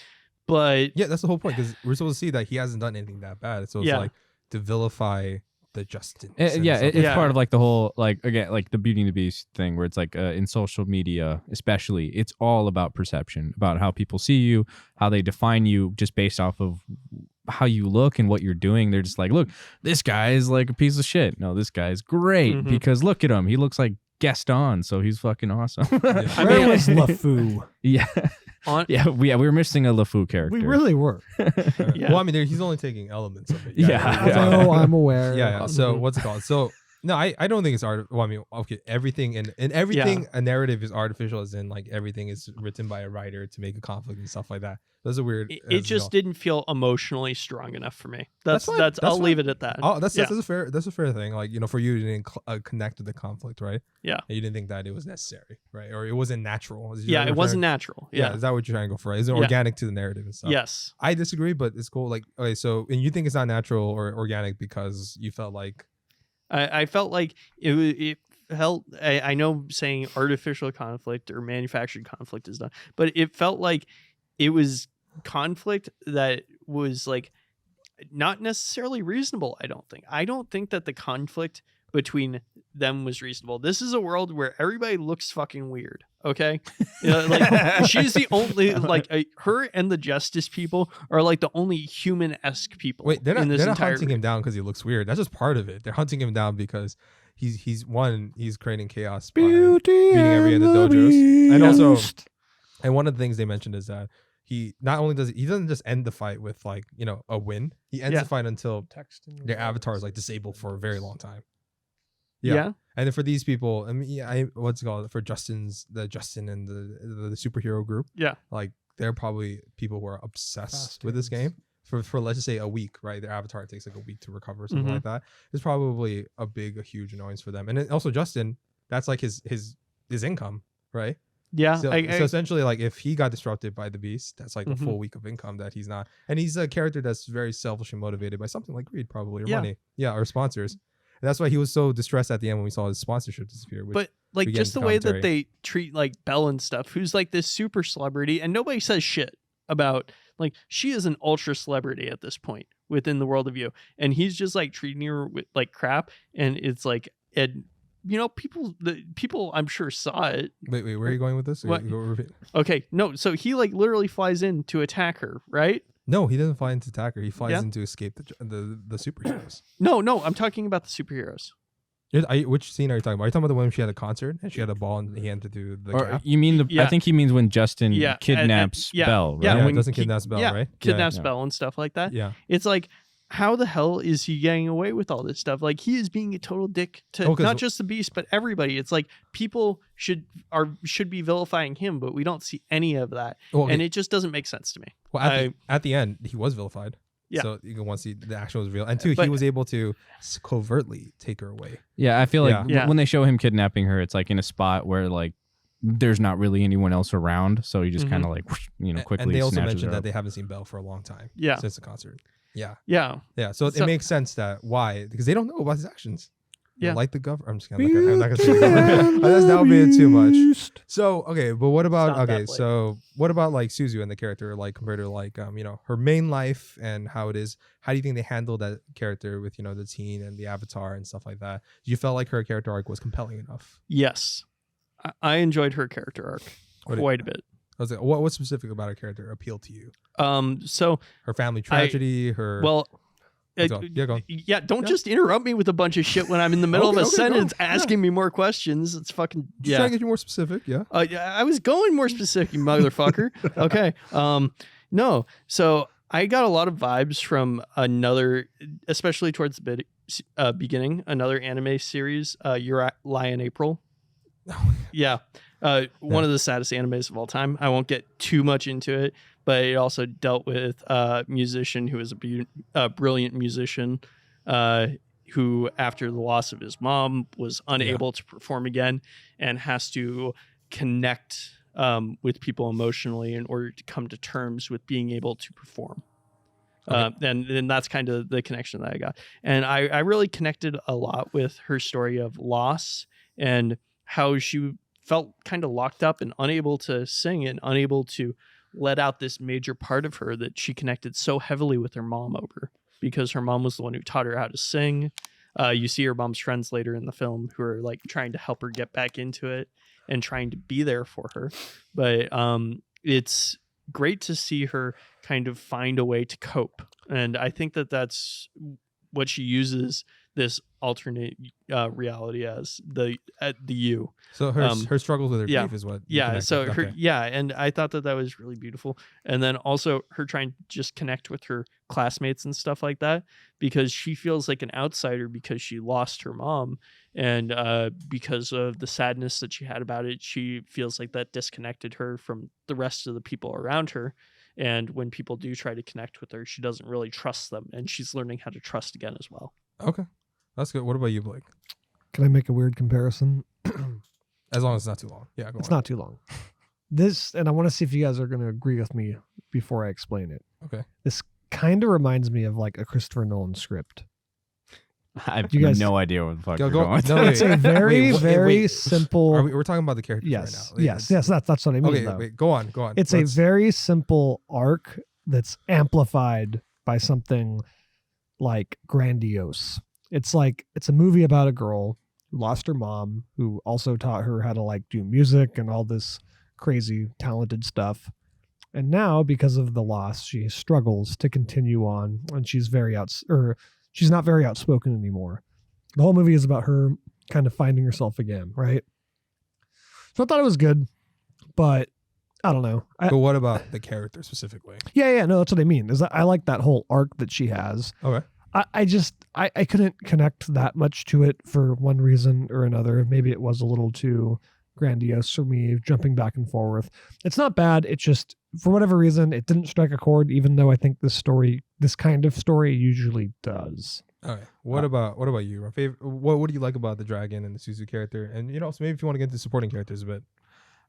[SPEAKER 3] But
[SPEAKER 2] yeah, that's the whole point, because we're supposed to see that he hasn't done anything that bad. So it's like to vilify the Justin.
[SPEAKER 1] It's part of like the whole like again like the Beauty and the Beast thing, where it's like in social media especially, it's all about perception, about how people see you, how they define you just based off of how you look and what you're doing. They're just like, look, this guy is like a piece of shit. No, this guy's great because look at him. He looks like Gaston, so he's fucking awesome.
[SPEAKER 4] Where was LeFou?
[SPEAKER 1] Yeah. We were missing a LeFou character.
[SPEAKER 4] We really were.
[SPEAKER 2] Well, I mean, he's only taking elements of it.
[SPEAKER 4] Oh, I'm aware.
[SPEAKER 2] Yeah. So what's it called? So no, I don't think it's art. Well, I mean, okay, everything and everything a narrative is artificial, as in like everything is written by a writer to make a conflict and stuff like that. Those are weird.
[SPEAKER 3] It just didn't feel emotionally strong enough for me. That's I'll leave it at that.
[SPEAKER 2] Oh, that's a fair thing. Like, for you to didn't connect with the conflict, right?
[SPEAKER 3] Yeah.
[SPEAKER 2] And you didn't think that it was necessary, right? Or it wasn't natural.
[SPEAKER 3] It wasn't natural. Yeah.
[SPEAKER 2] Is that what you're trying to go for? Is it organic to the narrative and stuff?
[SPEAKER 3] Yes.
[SPEAKER 2] I disagree, but it's cool. Like, okay, so and you think it's not natural or organic because you felt like
[SPEAKER 3] I felt like it felt. I know saying artificial conflict or manufactured conflict is not, but it felt like it was conflict that was like not necessarily reasonable. I don't think that the conflict between them was reasonable. This is a world where everybody looks fucking weird. Okay, like she's the only her and the Justice people are like the only human-esque people.
[SPEAKER 2] Wait, they're not hunting him down because he looks weird. That's just part of it. They're hunting him down because he's creating chaos by beating every in the dojos, and also, and one of the things they mentioned is that he doesn't just end the fight with like a win. He ends the fight until their avatar is like disabled for a very long time.
[SPEAKER 3] Yeah.
[SPEAKER 2] And then for these people, I mean, what's it called for Justin and the superhero group?
[SPEAKER 3] Yeah.
[SPEAKER 2] Like they're probably people who are obsessed
[SPEAKER 4] Fast
[SPEAKER 2] with this
[SPEAKER 4] hands.
[SPEAKER 2] game. For let's just say a week, right? Their avatar takes like a week to recover, or something
[SPEAKER 3] Mhm.
[SPEAKER 2] like that. It's probably a huge annoyance for them. And then also Justin, that's like his income, right?
[SPEAKER 3] Yeah.
[SPEAKER 2] So essentially, like if he got disrupted by the beast, that's like a
[SPEAKER 3] Mhm.
[SPEAKER 2] full week of income that he's not. And he's a character that's very selfishly motivated by something like greed, probably, or
[SPEAKER 3] Yeah.
[SPEAKER 2] money, or sponsors. And that's why he was so distressed at the end when we saw his sponsorship disappear. Which
[SPEAKER 3] but like
[SPEAKER 2] we get
[SPEAKER 3] just the
[SPEAKER 2] into
[SPEAKER 3] way that
[SPEAKER 2] commentary.
[SPEAKER 3] they treat like Belle and stuff, who's like this super celebrity, and nobody says shit about like she is an ultra celebrity at this point within the world of you, and he's just like treating her with like crap, and it's like people I'm sure saw it.
[SPEAKER 2] Wait, where are you going with this?
[SPEAKER 3] What?
[SPEAKER 2] Repeat.
[SPEAKER 3] Okay, no, so he like literally flies in to attack her, right?
[SPEAKER 2] No, he doesn't fly into attacker. He flies
[SPEAKER 3] Yeah.
[SPEAKER 2] in to escape the superheroes.
[SPEAKER 3] No, I'm talking about the superheroes.
[SPEAKER 2] Which scene are you talking about? Are you talking about the one when she had a concert and she had a ball and he had to do the
[SPEAKER 1] Or
[SPEAKER 2] gap?
[SPEAKER 1] you mean the?
[SPEAKER 3] Yeah.
[SPEAKER 1] I think he means when Justin
[SPEAKER 3] Yeah,
[SPEAKER 1] kidnaps
[SPEAKER 3] yeah,
[SPEAKER 1] Belle, right?
[SPEAKER 3] yeah,
[SPEAKER 2] Yeah,
[SPEAKER 3] when
[SPEAKER 2] doesn't
[SPEAKER 3] he-
[SPEAKER 2] kidnap Belle,
[SPEAKER 3] yeah,
[SPEAKER 2] right?
[SPEAKER 3] Kidnaps
[SPEAKER 1] Yeah.
[SPEAKER 3] Belle and stuff like that.
[SPEAKER 2] Yeah.
[SPEAKER 3] It's like, how the hell is he getting away with all this stuff? Like he is being a total dick to
[SPEAKER 2] Oh, 'cause-
[SPEAKER 3] not just the Beast, but everybody. It's like people should be vilifying him, but we don't see any of that,
[SPEAKER 2] Well,
[SPEAKER 3] and it just doesn't make sense to me.
[SPEAKER 2] Well, at the end, he was vilified.
[SPEAKER 3] Yeah.
[SPEAKER 2] So you can once the action was real, and two, he
[SPEAKER 3] But-
[SPEAKER 2] was able to covertly take her away.
[SPEAKER 1] Yeah, I feel like
[SPEAKER 3] Yeah.
[SPEAKER 1] when they show him kidnapping her, it's like in a spot where like there's not really anyone else around, so he just
[SPEAKER 3] Mhm.
[SPEAKER 1] kind of like quickly.
[SPEAKER 2] And they also
[SPEAKER 1] snatches
[SPEAKER 2] mentioned
[SPEAKER 1] her
[SPEAKER 2] that
[SPEAKER 1] up.
[SPEAKER 2] they haven't seen Belle for a long time.
[SPEAKER 3] Yeah.
[SPEAKER 2] Since the concert. Yeah.
[SPEAKER 3] Yeah,
[SPEAKER 2] So
[SPEAKER 3] So-
[SPEAKER 2] it makes sense that why because they don't know about his actions.
[SPEAKER 3] Yeah.
[SPEAKER 2] Like the government. I'm just gonna. I'm not gonna say it. That's now being too much. So okay, but what about
[SPEAKER 3] Stop that,
[SPEAKER 2] okay?
[SPEAKER 3] Blake.
[SPEAKER 2] So what about like Suzu and the character, like compared to like her main life and how it is? How do you think they handle that character with the teen and the avatar and stuff like that? You felt like her character arc was compelling enough.
[SPEAKER 3] yes, I enjoyed her character arc
[SPEAKER 2] What did-
[SPEAKER 3] quite a bit.
[SPEAKER 2] I was like, what specific about her character appealed to you?
[SPEAKER 3] So
[SPEAKER 2] Her family tragedy, her
[SPEAKER 3] well.
[SPEAKER 2] Go on. Yeah, go on.
[SPEAKER 3] Yeah, don't
[SPEAKER 2] Yeah.
[SPEAKER 3] just interrupt me with a bunch of shit when I'm in the middle of a
[SPEAKER 2] Okay, go.
[SPEAKER 3] sentence
[SPEAKER 2] Yeah.
[SPEAKER 3] asking me more questions. It's fucking
[SPEAKER 2] Just trying to get you more specific. Yeah.
[SPEAKER 3] Yeah, I was going more specific, you motherfucker. Okay. No. So I got a lot of vibes from another, especially towards the beginning, another anime series, Your Lie in April. Yeah. One of the saddest animes of all time. I won't get too much into it, but it also dealt with a musician who was a brilliant musician who, after the loss of his mom, was unable to perform again and has to connect with people emotionally in order to come to terms with being able to perform. And that's kind of the connection that I got. And I really connected a lot with her story of loss and how she felt kind of locked up and unable to sing and unable to let out this major part of her that she connected so heavily with her mom over, because her mom was the one who taught her how to sing. You see her mom's friends later in the film who are like trying to help her get back into it and trying to be there for her. But it's great to see her kind of find a way to cope. And I think that that's what she uses this alternate reality as the you.
[SPEAKER 2] So her struggles with her grief is what. you connected.
[SPEAKER 3] So
[SPEAKER 2] Okay.
[SPEAKER 3] and I thought that was really beautiful. And then also her trying to just connect with her classmates and stuff like that, because she feels like an outsider because she lost her mom, and because of the sadness that she had about it, she feels like that disconnected her from the rest of the people around her. And when people do try to connect with her, she doesn't really trust them, and she's learning how to trust again as well.
[SPEAKER 2] Okay, that's good. What about you, Blake?
[SPEAKER 4] Can I make a weird comparison?
[SPEAKER 2] As long as it's not too long. Yeah, go
[SPEAKER 4] It's
[SPEAKER 2] on.
[SPEAKER 4] not too long. This, and I want to see if you guys are going to agree with me before I explain it.
[SPEAKER 2] Okay.
[SPEAKER 4] This kind of reminds me of like a Christopher Nolan script.
[SPEAKER 1] I have
[SPEAKER 4] You guys-
[SPEAKER 1] no idea what the fuck
[SPEAKER 2] Go-
[SPEAKER 1] you're
[SPEAKER 2] go-
[SPEAKER 1] going with.
[SPEAKER 2] no,
[SPEAKER 1] that.
[SPEAKER 2] wait.
[SPEAKER 4] It's a very,
[SPEAKER 2] wait,
[SPEAKER 4] very
[SPEAKER 2] wait.
[SPEAKER 4] simple.
[SPEAKER 2] We're talking about the characters
[SPEAKER 4] Yes,
[SPEAKER 2] right now.
[SPEAKER 4] yes. That's what I mean.
[SPEAKER 2] Okay,
[SPEAKER 4] though.
[SPEAKER 2] wait. Go on.
[SPEAKER 4] It's
[SPEAKER 2] Let's-
[SPEAKER 4] a very simple arc that's amplified by something like grandiose. It's like it's a movie about a girl who lost her mom, who also taught her how to like do music and all this crazy talented stuff. And now, because of the loss, she struggles to continue on, and she's she's not very outspoken anymore. The whole movie is about her kind of finding herself again, right? So I thought it was good, but I don't know.
[SPEAKER 2] But what about the character specifically?
[SPEAKER 4] Yeah, no, that's what I mean. Is that I like that whole arc that she has.
[SPEAKER 2] Okay.
[SPEAKER 4] I couldn't connect that much to it for one reason or another. Maybe it was a little too grandiose for me, jumping back and forth. It's not bad. It just, for whatever reason, it didn't strike a chord, even though I think this kind of story usually does.
[SPEAKER 2] Okay. What about you? What do you like about the dragon and the Suzu character? And so maybe if you want to get into supporting characters a bit.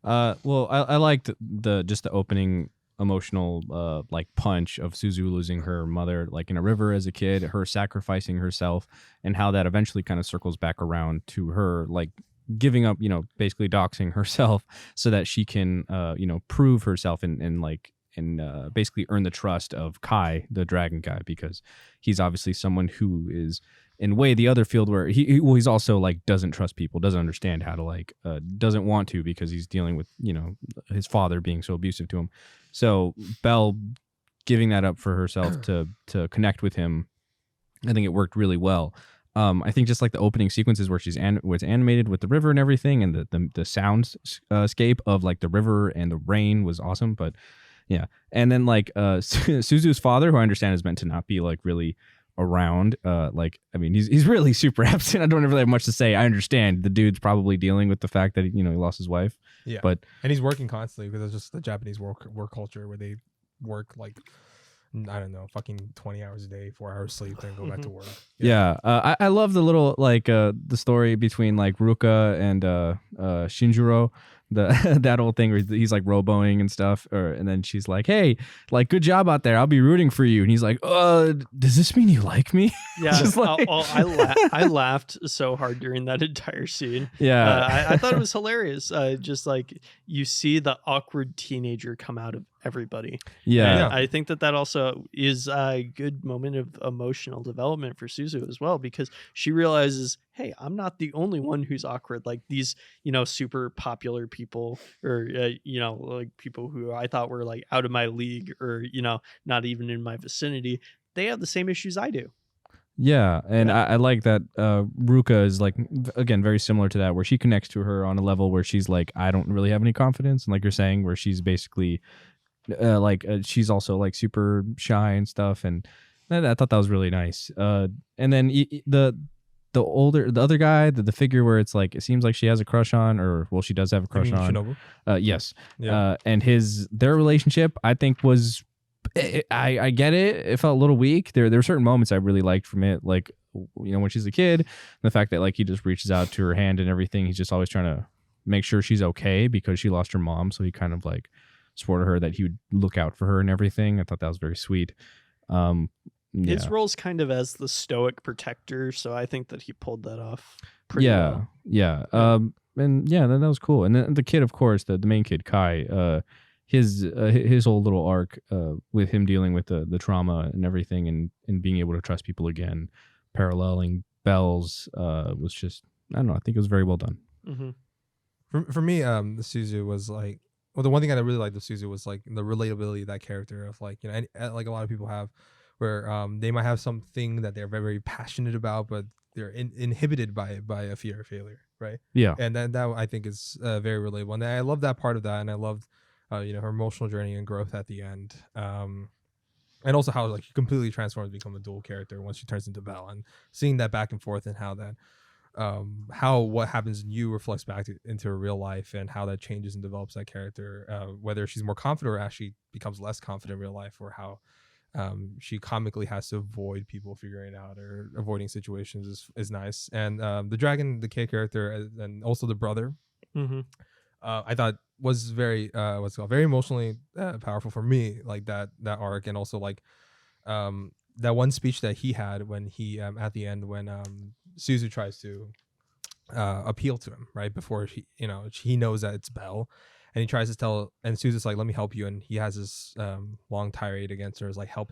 [SPEAKER 1] Well, I liked the opening emotional like punch of Suzu losing her mother like in a river as a kid, her sacrificing herself, and how that eventually kind of circles back around to her like giving up, basically doxing herself so that she can prove herself and basically earn the trust of Kai, the dragon guy, because he's obviously someone who is in way the other field where he's also like doesn't trust people, doesn't understand how to like doesn't want to, because he's dealing with his father being so abusive to him. So Belle giving that up for herself to connect with him, I think it worked really well. I think just like the opening sequences where where it's animated with the river and everything, and the soundscape of like the river and the rain was awesome. But yeah, and then like Suzu's father, who I understand is meant to not be like really around, he's really super absent. I don't really have much to say. I understand the dude's probably dealing with the fact that he lost his wife.
[SPEAKER 2] Yeah,
[SPEAKER 1] but
[SPEAKER 2] and he's working constantly because it's just the Japanese work culture where they work like, I don't know, fucking 20 hours a day, 4 hours sleep, then go back to work.
[SPEAKER 1] Yeah. I love the little like the story between like Ruka and Shinjiro, that whole thing where he's like roboing and stuff, and then she's like, "Hey, like good job out there. I'll be rooting for you." And he's like, does this mean you like me?"
[SPEAKER 3] Yeah, I laughed so hard during that entire scene.
[SPEAKER 1] Yeah,
[SPEAKER 3] I thought it was hilarious. Just like you see the awkward teenager come out of everybody.
[SPEAKER 1] Yeah.
[SPEAKER 3] And I think that also is a good moment of emotional development for Suzu as well, because she realizes, hey, I'm not the only one who's awkward. Like these, super popular people, or like people who I thought were like out of my league, or not even in my vicinity, they have the same issues I do.
[SPEAKER 1] Yeah, and I like that Ruka is like, again, very similar to that, where she connects to her on a level where she's like, I don't really have any confidence, and like you're saying, where she's basically she's also like super shy and stuff, and I thought that was really nice. And then the other guy, the figure where it's like it seems like she has a crush on, or well, she does have a crush on.
[SPEAKER 2] Shinobu?
[SPEAKER 1] Yes.
[SPEAKER 2] Yeah.
[SPEAKER 1] And their relationship, I think, was. I get it. It felt a little weak. There were certain moments I really liked from it, like when she's a kid, the fact that like he just reaches out to her hand and everything. He's just always trying to make sure she's okay because she lost her mom, so he kind of like supported her, that he would look out for her and everything. I thought that was very sweet.
[SPEAKER 3] His role's kind of as the stoic protector, so I think that he pulled that off pretty well.
[SPEAKER 1] Yeah. And yeah, that was cool. And then the kid, of course, the main kid, Kai, his whole little arc with him dealing with the trauma and everything, and being able to trust people again, paralleling Belle's was just, I don't know, I think it was very well done.
[SPEAKER 3] Mm-hmm.
[SPEAKER 2] For me, the Suzu was like, well, the one thing I really liked of Suzu was like the relatability of that character, of like, and like a lot of people have, where they might have something that they're very, very passionate about, but they're inhibited by a fear of failure, right?
[SPEAKER 1] Yeah.
[SPEAKER 2] And that I think is very relatable, and I love that part of that, and I loved her emotional journey and growth at the end, and also how like she completely transforms to become a dual character once she turns into Belle, and seeing that back and forth, and how that how what happens in you reflects back into her real life, and how that changes and develops that character, whether she's more confident or actually becomes less confident in real life, or how she comically has to avoid people figuring it out, or avoiding situations is nice. And the dragon, the K character, and also the brother, I thought was very very emotionally powerful for me, like that arc. And also like that one speech that he had when he at the end, when Suzu tries to appeal to him right before he knows that it's Belle, and he tries to tell, and Suzu's like, let me help you, and he has this long tirade against her. It's like, help.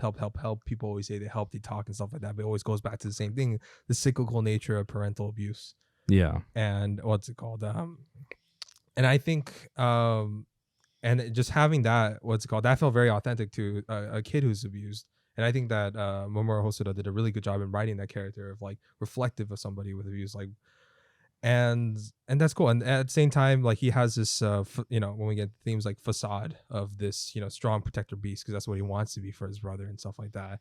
[SPEAKER 2] People always say they help, they talk and stuff like that, but it always goes back to the same thing, the cyclical nature of parental abuse.
[SPEAKER 1] Yeah.
[SPEAKER 2] And what's it called, and I think and just having that, that felt very authentic to a kid who's abused. And I think that Mamoru Hosoda did a really good job in writing that character of like reflective of somebody with abuse, like, and that's cool. And at the same time, like, he has this when we get themes like facade of this strong protector beast, because that's what he wants to be for his brother and stuff like that.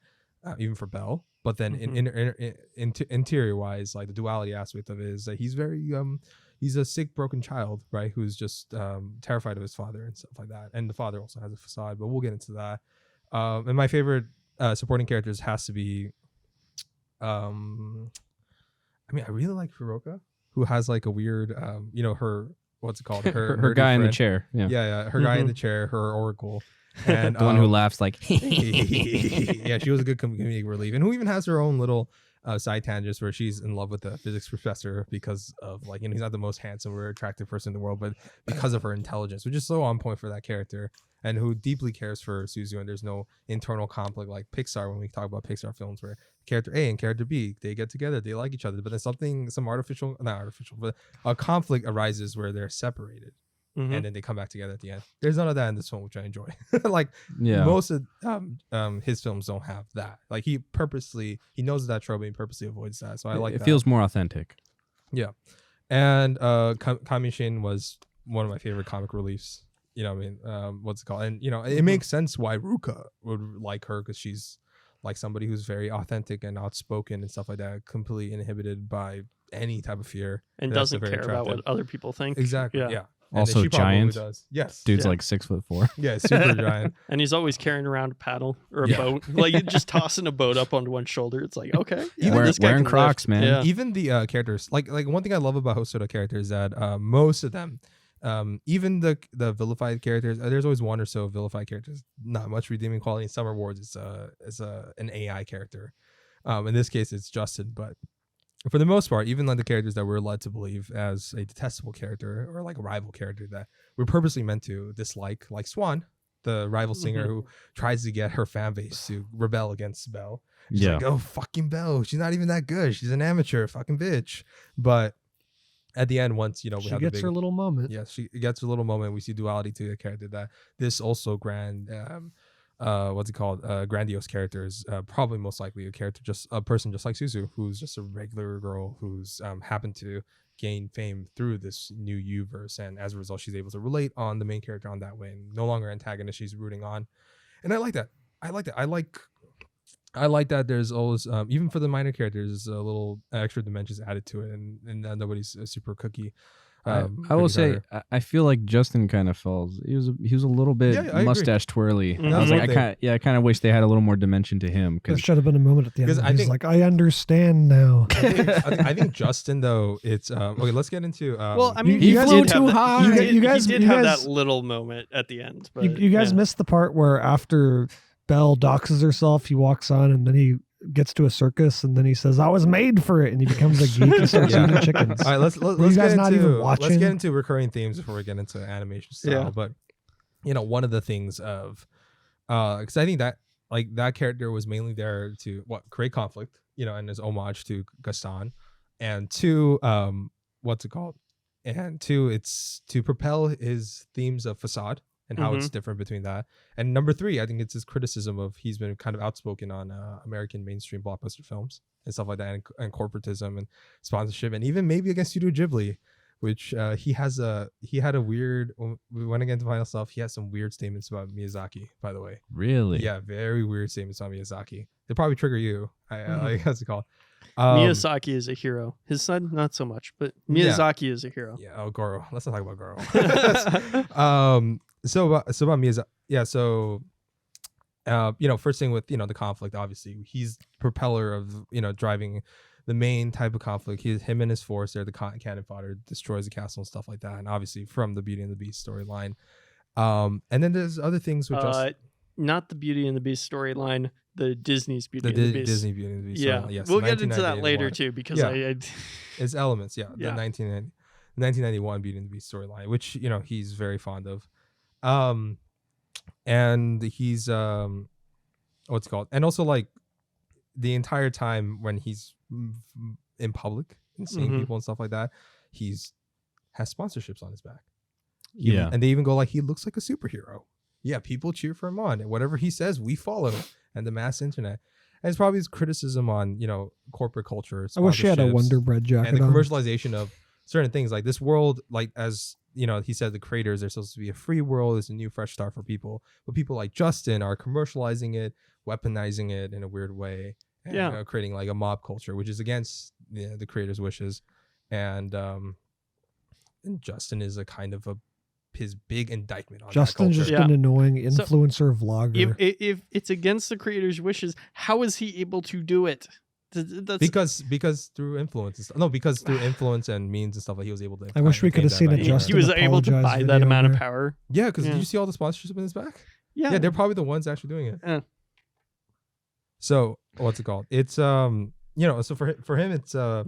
[SPEAKER 2] even for Belle. But then interior wise, like the duality aspect of it is that he's very he's a sick, broken child, right? Who's just terrified of his father and stuff like that. And the father also has a facade, but we'll get into that. And my favorite supporting characters has to be, I mean, I really like Furuka, who has like a weird, her, what's it called?
[SPEAKER 1] Her guy in the chair.
[SPEAKER 2] Yeah, her guy in the chair, her oracle. And
[SPEAKER 1] the one who laughs like,
[SPEAKER 2] yeah, she was a good comedic relief, and who even has her own little side tangents where she's in love with the physics professor because of like, he's not the most handsome or attractive person in the world, but because of her intelligence, which is so on point for that character, and who deeply cares for Suzu, and there's no internal conflict like Pixar when we talk about Pixar films where character A and character B, they get together, they like each other, but then but a conflict arises where they're separated. And then they come back together at the end. There's none of that in this film, which I enjoy. Like most of his films don't have that. Like he knows that trope and he purposely avoids that. So I like
[SPEAKER 1] it
[SPEAKER 2] that.
[SPEAKER 1] Feels more authentic.
[SPEAKER 2] Yeah. And Kamishin was one of my favorite comic reliefs. You know what I mean? What's it called? And it makes sense why Ruka would like her, because she's like somebody who's very authentic and outspoken and stuff like that, completely inhibited by any type of fear.
[SPEAKER 3] And doesn't care about what other people think.
[SPEAKER 2] Exactly. Yeah. And
[SPEAKER 1] Also giant.
[SPEAKER 2] does. Yes.
[SPEAKER 1] Dude's like 6'4".
[SPEAKER 2] Yeah, super giant.
[SPEAKER 3] And he's always carrying around a paddle or a boat. Like you're just tossing a boat up onto one shoulder. It's like, okay.
[SPEAKER 1] Yeah,
[SPEAKER 3] this guy
[SPEAKER 1] wearing
[SPEAKER 3] can
[SPEAKER 1] Crocs,
[SPEAKER 3] lift.
[SPEAKER 1] man.
[SPEAKER 3] Yeah.
[SPEAKER 2] Even the characters, like one thing I love about Hosoda characters is that most of them, even the vilified characters, there's always one or so vilified characters, not much redeeming quality. In some rewards, it's an AI character. In this case, it's Justin, but for the most part, even like the characters that we're led to believe as a detestable character or like a rival character that we're purposely meant to dislike, like Swan, the rival singer who tries to get her fan base to rebel against Belle. She's like, oh, fucking Belle, she's not even that good. She's an amateur, fucking bitch. But at the end, once we
[SPEAKER 4] she
[SPEAKER 2] have
[SPEAKER 4] gets her little moment.
[SPEAKER 2] Yes, she gets her little moment. We see duality to the character that this also grandiose characters, probably most likely a person just like Suzu, who's just a regular girl who's happened to gain fame through this new U-verse, and as a result she's able to relate on the main character on that way, and no longer antagonist she's rooting on. And I like that. I like that there's always even for the minor characters, a little extra dimensions added to it, and nobody's a super cookie.
[SPEAKER 1] I will say, I feel like Justin kind of falls. He was a little bit mustache twirly. I was like, I kind of wish they had a little more dimension to him.
[SPEAKER 4] There should have been a moment at the end.
[SPEAKER 2] He's
[SPEAKER 4] like, I understand now.
[SPEAKER 2] I think Justin though, it's okay. Let's get into.
[SPEAKER 3] Well, I mean,
[SPEAKER 1] he flew too high.
[SPEAKER 3] You guys did have that little moment at the end. But,
[SPEAKER 4] you guys missed the part where after Belle doxes herself, he walks on and then he gets to a circus and then he says, I was made for it, and he becomes a geek and starts eating chickens.
[SPEAKER 2] All right, let's
[SPEAKER 4] get
[SPEAKER 2] into recurring themes before we get into animation style. But one of the things of because I think that like that character was mainly there to create conflict, and as homage to Gaston, and two, it's to propel his themes of facade and how it's different between that. And number three, I think it's his criticism of he's been kind of outspoken on American mainstream blockbuster films and stuff like that, and corporatism and sponsorship, and even maybe against Studio Ghibli, which he had a weird, we went against final stuff. He has some weird statements about Miyazaki, by the way.
[SPEAKER 1] Really?
[SPEAKER 2] Yeah, very weird statements on Miyazaki. They probably trigger you. I what's it called?
[SPEAKER 3] Miyazaki is a hero. His son, not so much, but Miyazaki is a hero.
[SPEAKER 2] Yeah. Oh, Goro. Let's not talk about Goro. So about Miyazaki. Yeah. So, first thing with the conflict. Obviously, he's propeller of driving the main type of conflict. Him and his force. They're the cannon fodder, destroys the castle and stuff like that. And obviously, from the Beauty and the Beast storyline. And then there's other things with
[SPEAKER 3] not the Beauty and the Beast storyline. The Disney's Beauty and the Beast.
[SPEAKER 2] Disney Beauty and the Beast.
[SPEAKER 3] Yeah,
[SPEAKER 2] yes,
[SPEAKER 3] we'll get into that later too, because
[SPEAKER 2] it's elements. Yeah, the 1991 Beauty and the Beast storyline, which he's very fond of. And he's what's it called? And also like the entire time when he's in public and seeing people and stuff like that, has sponsorships on his back. And they even go like, he looks like a superhero. Yeah, people cheer for him on, and whatever he says, we follow. And the mass internet. And it's probably his criticism on corporate culture.
[SPEAKER 4] I wish he had a Wonder Bread jacket
[SPEAKER 2] and the commercialization of certain things like this world, like as you know, he said the creators are supposed to be a free world, it's a new fresh start for people, but people like Justin are commercializing it, weaponizing it in a weird way, and creating like a mob culture, which is against the creators' wishes, and Justin is a kind of his big indictment on
[SPEAKER 4] Justin's
[SPEAKER 2] that
[SPEAKER 4] just
[SPEAKER 2] culture.
[SPEAKER 4] an annoying influencer vlogger.
[SPEAKER 3] If it's against the creator's wishes, how is he able to do it?
[SPEAKER 2] Because through influence, because through influence and means and stuff, like he was able to.
[SPEAKER 4] I wish we could have seen it.
[SPEAKER 3] He was able to buy that amount of power.
[SPEAKER 2] Yeah, because did you see all the sponsorship in his back?
[SPEAKER 3] Yeah,
[SPEAKER 2] they're probably the ones actually doing it. So what's it called? It's so for him it's so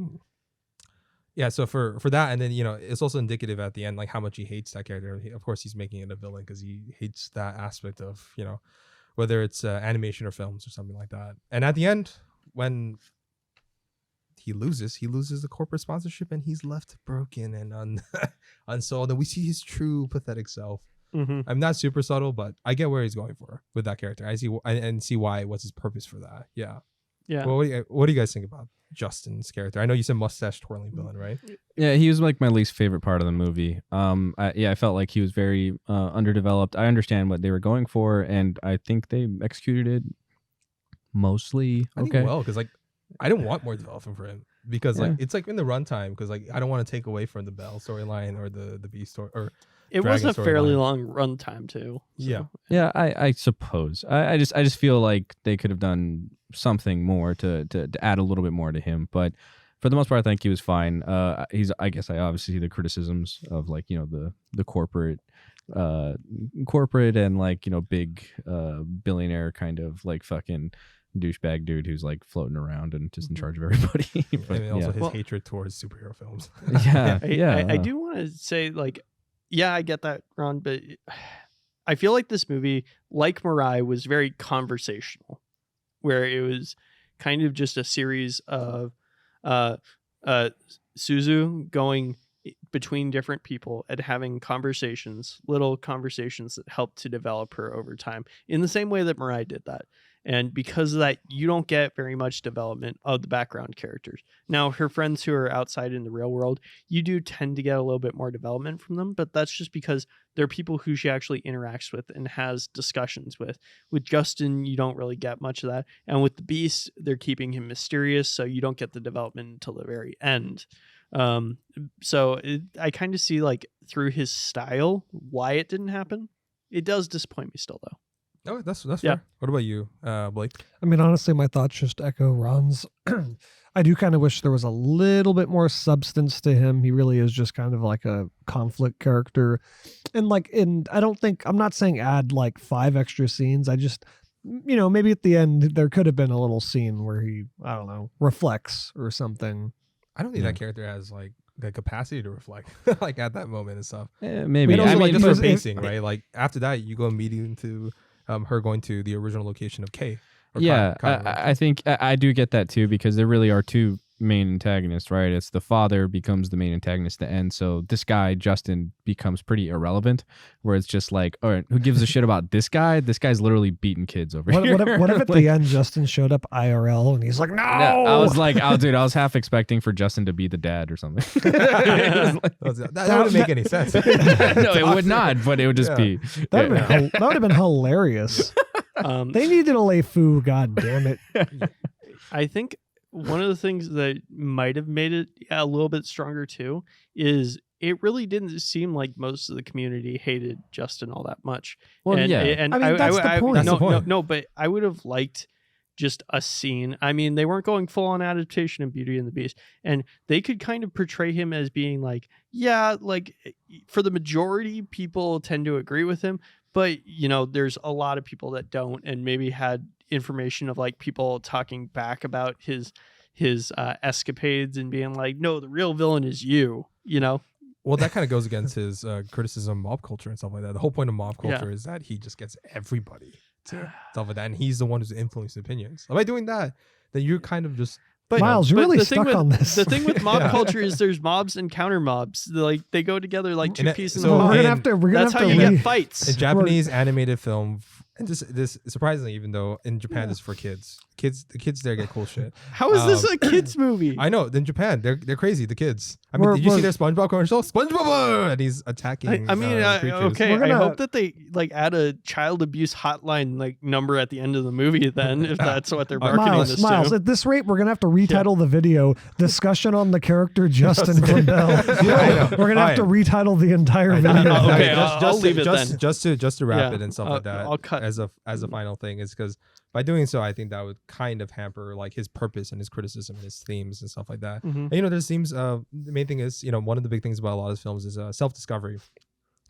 [SPEAKER 2] for that, and then it's also indicative at the end like how much he hates that character. Of course, he's making it a villain because he hates that aspect of whether it's animation or films or something like that. And at the end, when he loses the corporate sponsorship and he's left broken and unsold, and we see his true pathetic self. I'm not super subtle, but I get where he's going for with that character. I see and see why. What's his purpose for that? Yeah. Well, what do you guys think about Justin's character? I know you said mustache twirling villain, right?
[SPEAKER 1] Yeah, he was like my least favorite part of the movie. I felt like he was very underdeveloped. I understand what they were going for, and I think they executed it mostly okay.
[SPEAKER 2] Well, because like I didn't want more development for him because like it's like in the runtime because like I don't want to take away from the Belle storyline or the Beast story or.
[SPEAKER 3] It was a fairly long runtime too. So.
[SPEAKER 1] Yeah. I suppose. I just feel like they could have done something more to add a little bit more to him. But for the most part, I think he was fine. I guess I obviously see the criticisms of like the corporate and like big billionaire kind of like fucking douchebag dude who's like floating around and just in charge of everybody. But,
[SPEAKER 2] and also his hatred towards superhero films.
[SPEAKER 3] I do want to say like. Yeah, I get that, Ron, but I feel like this movie, like Mirai, was very conversational, where it was kind of just a series of Suzu going between different people and having little conversations that helped to develop her over time, in the same way that Mirai did that. And because of that, you don't get very much development of the background characters. Now, her friends who are outside in the real world, you do tend to get a little bit more development from them, but that's just because they're people who she actually interacts with and has discussions with. With Justin, you don't really get much of that. And with the Beast, they're keeping him mysterious, so you don't get the development until the very end. I kind of see like through his style why it didn't happen. It does disappoint me still, though.
[SPEAKER 2] Oh, that's fair. What about you, Blake?
[SPEAKER 4] I mean, honestly, my thoughts just echo Ron's. I do kind of wish there was a little bit more substance to him. He really is just kind of like a conflict character. And I'm not saying add like 5 extra scenes. I just, maybe at the end there could have been a little scene where he, I don't know, reflects or something.
[SPEAKER 2] I don't think that character has like the capacity to reflect like at that moment and stuff.
[SPEAKER 1] Maybe.
[SPEAKER 2] Just for pacing, right? Like after that, you go immediately into her going to the original location of K.
[SPEAKER 1] I think I do get that too, because there really are 2 main antagonists, right? It's the father becomes the main antagonist at the end. So this guy, Justin, becomes pretty irrelevant, where it's just like, all right, who gives a shit about this guy? This guy's literally beating kids over here.
[SPEAKER 4] What if at the end Justin showed up IRL and he's like, no!
[SPEAKER 1] I was like, I was half expecting for Justin to be the dad or something.
[SPEAKER 2] that wouldn't make any sense.
[SPEAKER 1] No, it would not, but it would just be.
[SPEAKER 4] That would have been hilarious. They needed a lay foo, god damn it.
[SPEAKER 3] I think one of the things that might have made it a little bit stronger too is it really didn't seem like most of the community hated Justin all that much.
[SPEAKER 1] Well,
[SPEAKER 3] and
[SPEAKER 4] I mean, that's the point.
[SPEAKER 2] That's the point.
[SPEAKER 3] No, but I would have liked just a scene. I mean, they weren't going full on adaptation of Beauty and the Beast, and they could kind of portray him as being like, like for the majority, people tend to agree with him, but there's a lot of people that don't, and maybe had information of like people talking back about his escapades and being like, no, the real villain is you.
[SPEAKER 2] Well, that kind of goes against his criticism of mob culture and stuff like that. The whole point of mob culture is that he just gets everybody to stuff like that, and he's the one who's influencing opinions. By doing that, then you're kind of just.
[SPEAKER 4] But Miles, you're really stuck on this.
[SPEAKER 3] The thing with mob culture is there's mobs and counter mobs. Like they go together like 2 pieces
[SPEAKER 2] so
[SPEAKER 3] of
[SPEAKER 4] we're gonna have to
[SPEAKER 3] That's how you get fights.
[SPEAKER 2] In Japanese animated film, And this surprisingly, even though in Japan this is for kids, the kids there get cool shit.
[SPEAKER 3] How is this a kids movie?
[SPEAKER 2] I know in Japan they're crazy. The kids. I mean, did you see their SpongeBob commercial? SpongeBob, and he's attacking. Creatures.
[SPEAKER 3] Okay. I hope that they like add a child abuse hotline like number at the end of the movie. Then, if that's what they're marketing this
[SPEAKER 4] Miles,
[SPEAKER 3] to.
[SPEAKER 4] at this rate, we're gonna have to retitle the video "Discussion on the character Justin from Belle." We're gonna have to retitle the entire video.
[SPEAKER 3] Okay, I'll leave it then.
[SPEAKER 2] Just to wrap it and stuff like that.
[SPEAKER 3] I'll cut
[SPEAKER 2] as a final thing is because by doing so, I think that would kind of hamper like his purpose and his criticism and his themes and stuff like that. And, there's themes. The main thing is, one of the big things about a lot of films is self-discovery.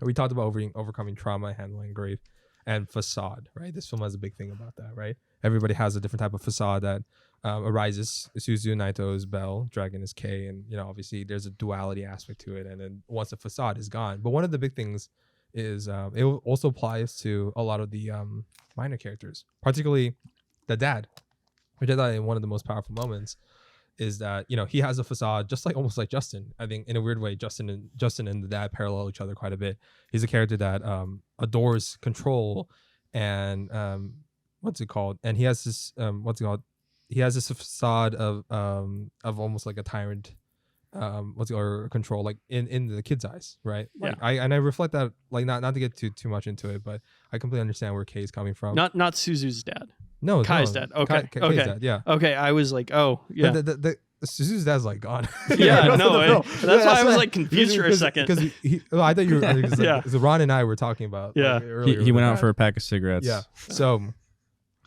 [SPEAKER 2] We talked about overcoming trauma, handling grief, and facade. Right, this film has a big thing about that. Right, everybody has a different type of facade that arises. Suzu Naito's Belle, Dragon is K, and obviously there's a duality aspect to it. And then once the facade is gone, but one of the big things is it also applies to a lot of the minor characters, particularly the dad, which I thought in one of the most powerful moments is that he has a facade just like almost like Justin. I think in a weird way Justin and the dad parallel each other quite a bit. He's a character that adores control and what's it called, and he has this he has this facade of almost like a tyrant, or control, like in the kid's eyes, right?
[SPEAKER 3] Yeah.
[SPEAKER 2] I reflect that, like, not to get too much into it, but I completely understand where Kay is coming from.
[SPEAKER 3] Not Suzu's dad.
[SPEAKER 2] No,
[SPEAKER 3] Kai's dad. Okay.
[SPEAKER 2] Kai's dad, yeah.
[SPEAKER 3] Okay, I was like, oh yeah.
[SPEAKER 2] The Suzu's dad's like gone.
[SPEAKER 3] Yeah, no, that's why I was like confused for a second.
[SPEAKER 2] Because I thought you were. Because Ron and I were talking about.
[SPEAKER 3] Yeah,
[SPEAKER 2] like, earlier
[SPEAKER 1] he went out for a pack of cigarettes.
[SPEAKER 2] Yeah. So,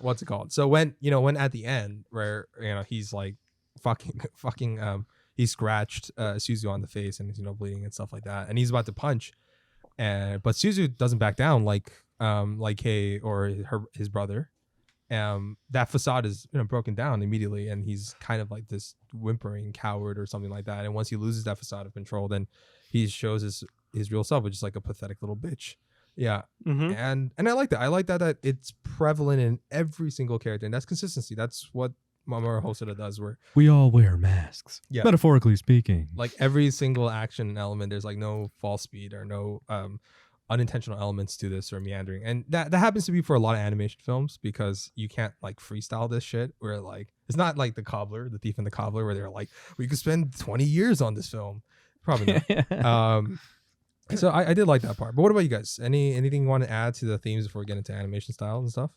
[SPEAKER 2] what's it called? So when at the end where he's like fucking he scratched Suzu on the face and he's bleeding and stuff like that, and he's about to punch, but Suzu doesn't back down like Kei or his brother. That facade is broken down immediately, and he's kind of like this whimpering coward or something like that. And once he loses that facade of control, then he shows his real self, which is like a pathetic little bitch. Yeah. And I like that. I like that it's prevalent in every single character, and that's consistency. That's what Mamoru Hosoda does, where
[SPEAKER 1] we all wear masks, metaphorically speaking.
[SPEAKER 2] Like every single action element, there's like no false speed or no unintentional elements to this or meandering, and that happens to be for a lot of animation films, because you can't like freestyle this shit where like it's not like the Thief and the Cobbler, where they're like, we could spend 20 years on this film. Probably not. So I did like that part. But what about you guys? Anything you want to add to the themes before we get into animation style and stuff?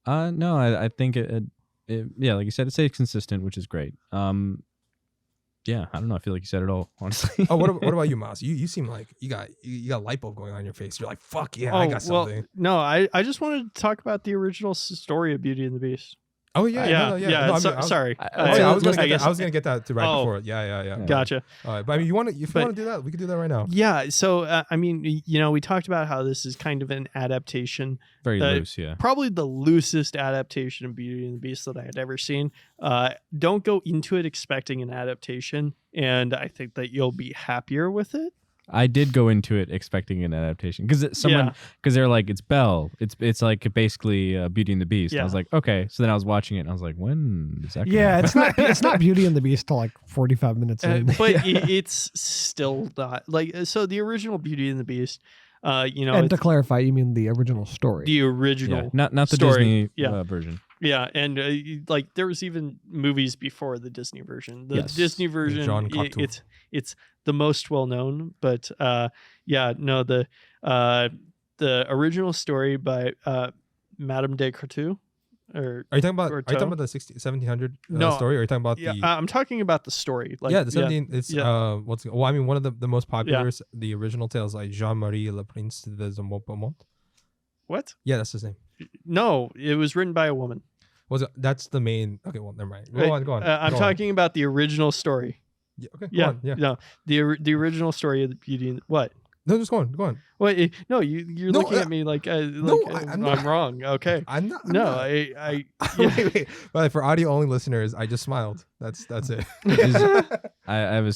[SPEAKER 1] No, I think it like you said, it stays consistent, which is great. Yeah, I don't know. I feel like you said it all, honestly.
[SPEAKER 2] Oh, what about you, Mas? You seem like you got light bulb going on in your face. You're like, fuck yeah, I got something.
[SPEAKER 3] Well, no, I just wanted to talk about the original story of Beauty and the Beast.
[SPEAKER 2] Oh yeah. No,
[SPEAKER 3] sorry.
[SPEAKER 2] I was gonna get that to right before it. Yeah.
[SPEAKER 3] Gotcha.
[SPEAKER 2] All right, but I mean, if you want to do that, we could do that right now.
[SPEAKER 3] Yeah. So I mean, we talked about how this is kind of an adaptation.
[SPEAKER 1] Very loose, yeah.
[SPEAKER 3] Probably the loosest adaptation of Beauty and the Beast that I had ever seen. Don't go into it expecting an adaptation, and I think that you'll be happier with it.
[SPEAKER 1] I did go into it expecting an adaptation because they're like, it's Belle, it's like basically Beauty and the Beast. Yeah. I was like, okay. So then I was watching it and I was like, when is that?
[SPEAKER 4] Yeah, it's not Beauty and the Beast till like 45 minutes in.
[SPEAKER 3] But it's still not like, so the original Beauty and the Beast.
[SPEAKER 4] And to clarify, you mean the original story?
[SPEAKER 3] The original,
[SPEAKER 1] not the
[SPEAKER 3] story.
[SPEAKER 1] Disney version.
[SPEAKER 3] Yeah, and like there was even movies before the Disney version. The Disney version, it's the most well known, but the original story by Madame de Couture.
[SPEAKER 2] Are you talking about the 1700 story, or are you talking about the?
[SPEAKER 3] I'm talking about the story. Like,
[SPEAKER 2] the 17. It's I mean, one of the most popular, the original tales, like Jean-Marie Le Prince de Beaumont.
[SPEAKER 3] What?
[SPEAKER 2] Yeah, that's his name.
[SPEAKER 3] No, it was written by a woman.
[SPEAKER 2] That's the main? Okay, well, never mind. Go on.
[SPEAKER 3] I'm talking about the original story.
[SPEAKER 2] Yeah. Okay. Go on. Yeah.
[SPEAKER 3] No, the original story of the Beauty and what?
[SPEAKER 2] No, just go on.
[SPEAKER 3] Wait, no, you're looking at me like I'm wrong. Okay,
[SPEAKER 2] I'm not.
[SPEAKER 3] Wait.
[SPEAKER 2] But for audio only listeners, I just smiled. That's it.
[SPEAKER 1] I have a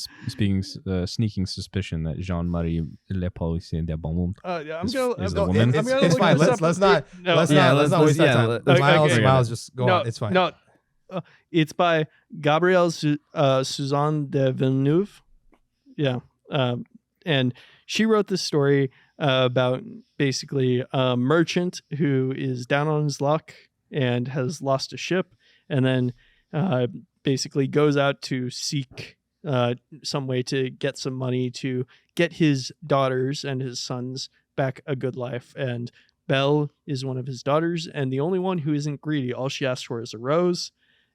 [SPEAKER 1] sneaking suspicion that Jean-Marie Le Prince de Beaumont is the woman.
[SPEAKER 2] It's fine. Let's not waste that time. Miles, just go on. It's fine.
[SPEAKER 3] No, it's by Gabrielle Suzanne de Villeneuve. Yeah, and she wrote this story about basically a merchant who is down on his luck and has lost a ship, and then basically goes out to seek some way to get some money to get his daughters and his sons back a good life. And Belle is one of his daughters, and the only one who isn't greedy. All she asks for is a rose.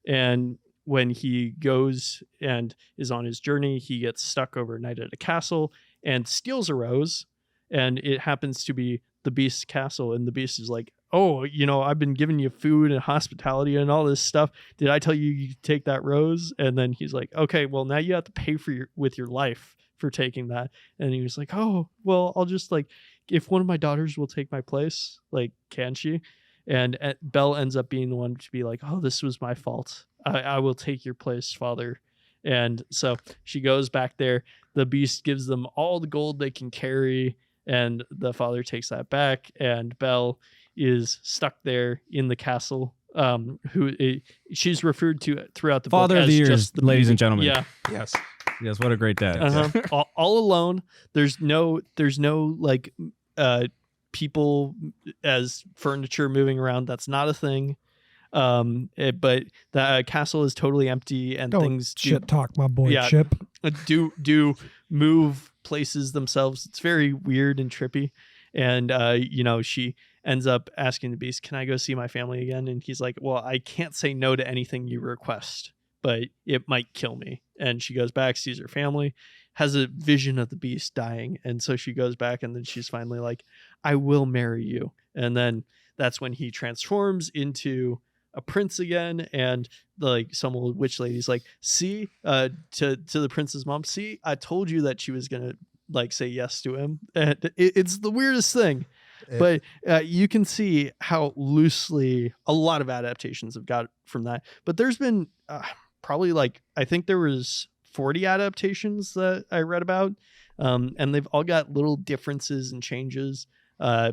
[SPEAKER 3] And when he goes and is on his journey, he gets stuck overnight at a castle and steals a rose. And it happens to be the Beast's castle. And the Beast is like, oh, I've been giving you food and hospitality and all this stuff. Did I tell you you could take that rose? And then he's like, okay, well, now you have to pay with your life for taking that. And he was like, oh, well, I'll just if one of my daughters will take my place, can she? And Belle ends up being the one to be like, oh, this was my fault. I will take your place, father. And so she goes back there. The Beast gives them all the gold they can carry, and the father takes that back. And Belle is stuck there in the castle. She's referred to throughout the
[SPEAKER 1] Father
[SPEAKER 3] book
[SPEAKER 1] of the
[SPEAKER 3] as
[SPEAKER 1] years,
[SPEAKER 3] just the
[SPEAKER 1] ladies
[SPEAKER 3] beauty.
[SPEAKER 1] and gentlemen.
[SPEAKER 3] Yeah.
[SPEAKER 1] Yes, what a great dad.
[SPEAKER 3] All alone. There's no people as furniture moving around. That's not a thing. But the castle is totally empty, and things
[SPEAKER 4] shit talk, my boy. Chip
[SPEAKER 3] do move places themselves. It's very weird and trippy. And she ends up asking the Beast, can I go see my family again? And he's like, well, I can't say no to anything you request, but it might kill me. And she goes back, sees her family, has a vision of the Beast dying. And so she goes back, and then she's finally like, I will marry you. And then that's when he transforms into a prince again. And some old witch lady's like, see, to the prince's mom, see, I told you that she was gonna say yes to him. And it's the weirdest thing. But you can see how loosely a lot of adaptations have got from that. But there's been probably I think there was 40 adaptations that I read about. And they've all got little differences and changes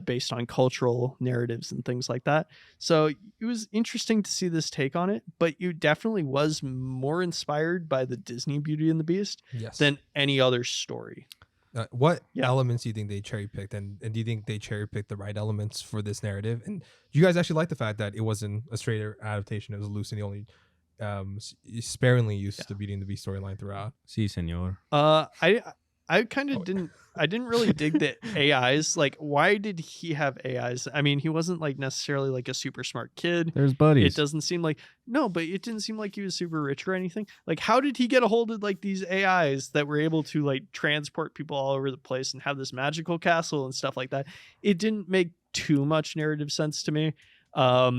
[SPEAKER 3] based on cultural narratives and things like that. So it was interesting to see this take on it, but you definitely was more inspired by the Disney Beauty and the Beast than any other story.
[SPEAKER 2] What elements do you think they cherry picked, and do you think they cherry picked the right elements for this narrative? And do you guys actually like the fact that it wasn't a straight adaptation? It was loose and he only sparingly used the Beauty and the Beast storyline throughout.
[SPEAKER 1] Si, senor.
[SPEAKER 3] I kind of didn't really dig the AIs. Why did he have AIs? I mean, he wasn't necessarily a super smart kid.
[SPEAKER 1] There's buddies.
[SPEAKER 3] It doesn't seem but it didn't seem like he was super rich or anything. How did he get a hold of these AIs that were able to transport people all over the place and have this magical castle and stuff like that? It didn't make too much narrative sense to me. I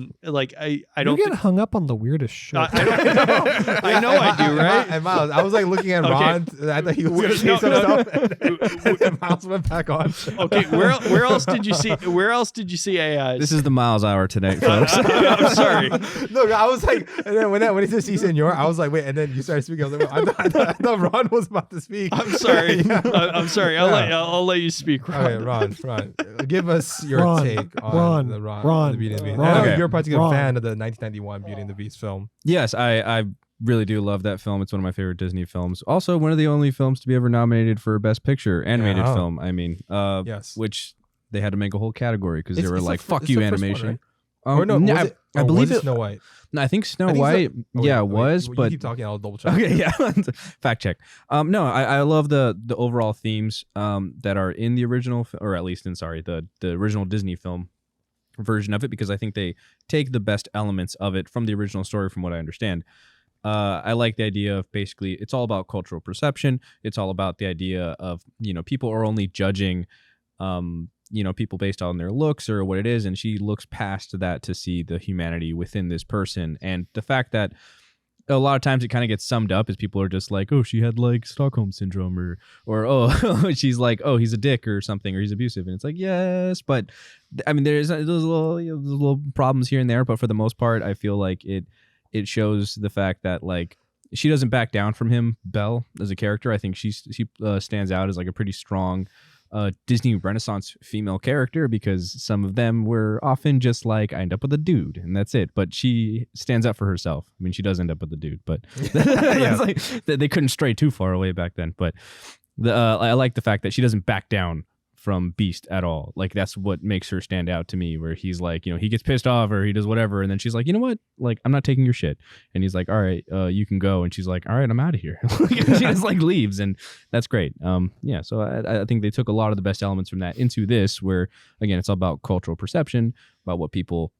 [SPEAKER 3] don't
[SPEAKER 4] get hung up on the weirdest shit.
[SPEAKER 3] I know I do, right?
[SPEAKER 2] And Miles, I was looking at Ron. I thought he was going to say some stuff. And Miles went back on.
[SPEAKER 3] Okay, where else did you see? Where else did you see AIs?
[SPEAKER 1] This is the Miles Hour tonight, folks.
[SPEAKER 3] I'm sorry.
[SPEAKER 2] No, I was and then when he said "Si, senor," I was like, wait. And then you started speaking. I was like, I thought Ron was about to speak.
[SPEAKER 3] I'm sorry. I'm sorry. I'll let you speak, Ron.
[SPEAKER 2] Okay, Ron, give us your take on the Beauty and the Beast. I know you're a particular fan of the 1991 Beauty and the Beast film.
[SPEAKER 1] Yes, I really do love that film. It's one of my favorite Disney films. Also, one of the only films to be ever nominated for Best Picture animated film. I mean, which they had to make a whole category because they were like, "Fuck you, animation."
[SPEAKER 2] Or no, I believe it's Snow White.
[SPEAKER 1] No, I think Snow White. It was. But
[SPEAKER 2] you keep talking, I'll double check.
[SPEAKER 1] Okay, yeah, fact check. No, I love the overall themes that are in the original, or at least in the original Disney film version of it, because I think they take the best elements of it from the original story, from what I understand. I like the idea of basically it's all about cultural perception. It's all about the idea of, people are only judging, people based on their looks or what it is. And she looks past that to see the humanity within this person. And the fact that a lot of times it kind of gets summed up as people are just like, oh, she had Stockholm syndrome or oh, she's like, oh, he's a dick or something, or he's abusive. And it's like, yes, but I mean, there's those little problems here and there. But for the most part, I feel like it shows the fact that she doesn't back down from him, Belle, as a character. I think she stands out as a pretty strong Disney Renaissance female character, because some of them were often just I end up with a dude and that's it. But she stands up for herself. I mean, she does end up with a dude, but they couldn't stray too far away back then. But I like the fact that she doesn't back down from Beast at all. Like that's what makes her stand out to me, where he's like, he gets pissed off or he does whatever, and then she's like, you know what, like I'm not taking your shit, and he's like, all right, you can go, and she's like, all right, I'm out of here. She just like leaves, and that's great. So I think they took a lot of the best elements from that into this, where again it's all about cultural perception, about what people